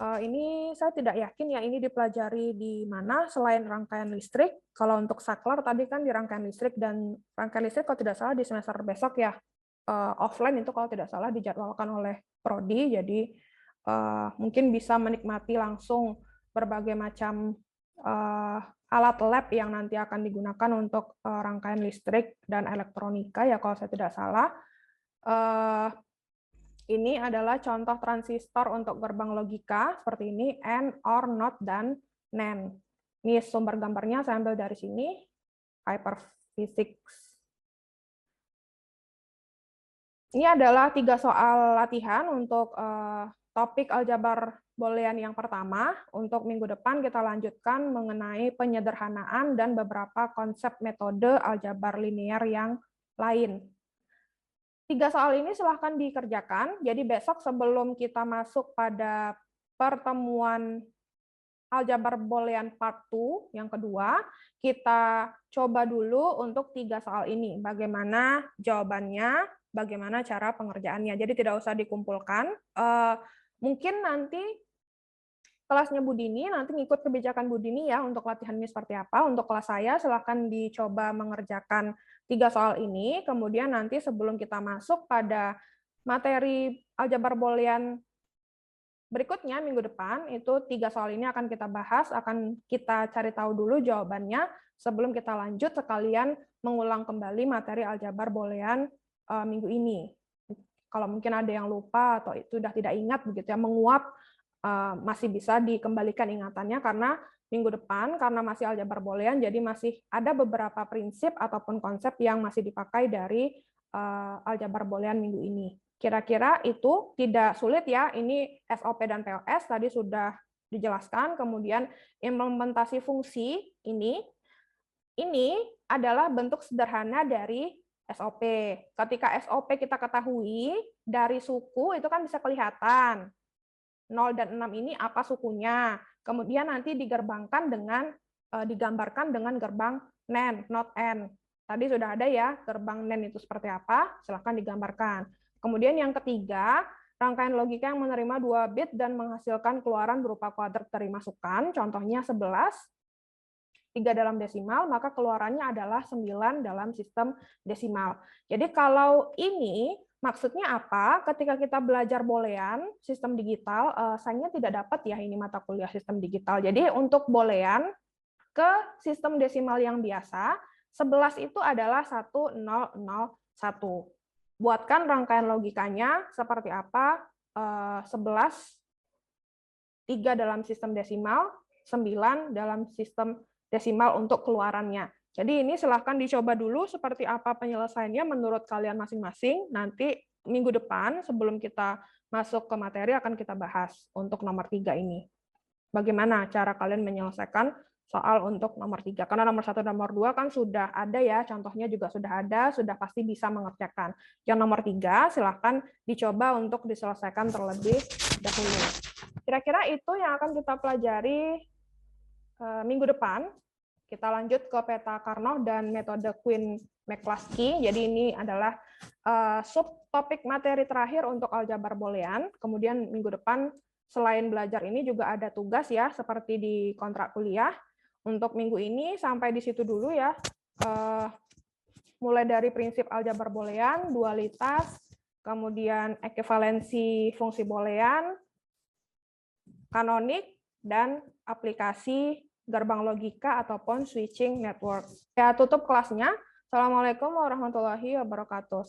Ini saya tidak yakin ya ini dipelajari di mana selain rangkaian listrik. Kalau untuk saklar tadi kan di rangkaian listrik, dan rangkaian listrik kalau tidak salah di semester besok ya. Offline itu kalau tidak salah dijadwalkan oleh prodi, jadi mungkin bisa menikmati langsung berbagai macam alat lab yang nanti akan digunakan untuk rangkaian listrik dan elektronika ya kalau saya tidak salah. Ini adalah contoh transistor untuk gerbang logika seperti ini, AND, OR, NOT, dan NAND. Ini sumber gambarnya saya ambil dari sini, Hyperphysics. Ini adalah 3 soal latihan untuk topik aljabar boolean yang pertama. Untuk minggu depan kita lanjutkan mengenai penyederhanaan dan beberapa konsep metode aljabar linear yang lain. 3 soal ini silahkan dikerjakan. Jadi besok sebelum kita masuk pada pertemuan aljabar boolean part 2 yang kedua, kita coba dulu untuk 3 soal ini. Bagaimana jawabannya, bagaimana cara pengerjaannya. Jadi tidak usah dikumpulkan. Mungkin nanti kelasnya Bu Dini, nanti ngikut kebijakan Bu Dini ya untuk latihan ini seperti apa. Untuk kelas saya silahkan dicoba mengerjakan 3 soal ini. Kemudian nanti sebelum kita masuk pada materi aljabar boolean berikutnya minggu depan, itu 3 soal ini akan kita bahas, akan kita cari tahu dulu jawabannya sebelum kita lanjut sekalian mengulang kembali materi aljabar boolean minggu ini. Kalau mungkin ada yang lupa atau itu sudah tidak ingat begitu ya, menguap, masih bisa dikembalikan ingatannya karena minggu depan karena masih aljabar boolean, jadi masih ada beberapa prinsip ataupun konsep yang masih dipakai dari aljabar boolean minggu ini. Kira-kira itu tidak sulit ya, ini SOP dan POS tadi sudah dijelaskan, kemudian implementasi fungsi ini Ini adalah bentuk sederhana dari SOP. Ketika SOP kita ketahui, dari suku itu kan bisa kelihatan. 0 dan 6 ini apa sukunya. Kemudian nanti digambarkan dengan gerbang NAND, not N. Tadi sudah ada ya, gerbang NAND itu seperti apa, silahkan digambarkan. Kemudian yang ketiga, rangkaian logika yang menerima 2 bit dan menghasilkan keluaran berupa kuadrat dari masukan, contohnya 11, 3 dalam desimal, maka keluarannya adalah 9 dalam sistem desimal. Jadi kalau ini maksudnya apa? Ketika kita belajar boolean sistem digital, sayangnya tidak dapat ya ini mata kuliah sistem digital. Jadi untuk boolean ke sistem desimal yang biasa, 11 itu adalah 1001. Buatkan rangkaian logikanya seperti apa? 11, 3 dalam sistem desimal, 9 dalam sistem desimal untuk keluarannya. Jadi ini silahkan dicoba dulu seperti apa penyelesaiannya menurut kalian masing-masing. Nanti minggu depan sebelum kita masuk ke materi akan kita bahas untuk nomor 3 ini. Bagaimana cara kalian menyelesaikan soal untuk nomor 3. Karena nomor 1 dan nomor 2 kan sudah ada ya, contohnya juga sudah ada, sudah pasti bisa mengerjakan. Yang nomor 3 silahkan dicoba untuk diselesaikan terlebih dahulu. Kira-kira itu yang akan kita pelajari minggu depan. Kita lanjut ke peta Karnoff dan metode Quine-McCluskey. Jadi ini adalah subtopik materi terakhir untuk aljabar boolean. Kemudian minggu depan selain belajar ini juga ada tugas ya, seperti di kontrak kuliah. Untuk minggu ini sampai di situ dulu ya. Mulai dari prinsip aljabar boolean, dualitas, kemudian ekuivalensi fungsi boolean, kanonik, dan aplikasi gerbang logika ataupun switching network. Ya, tutup kelasnya. Assalamualaikum warahmatullahi wabarakatuh.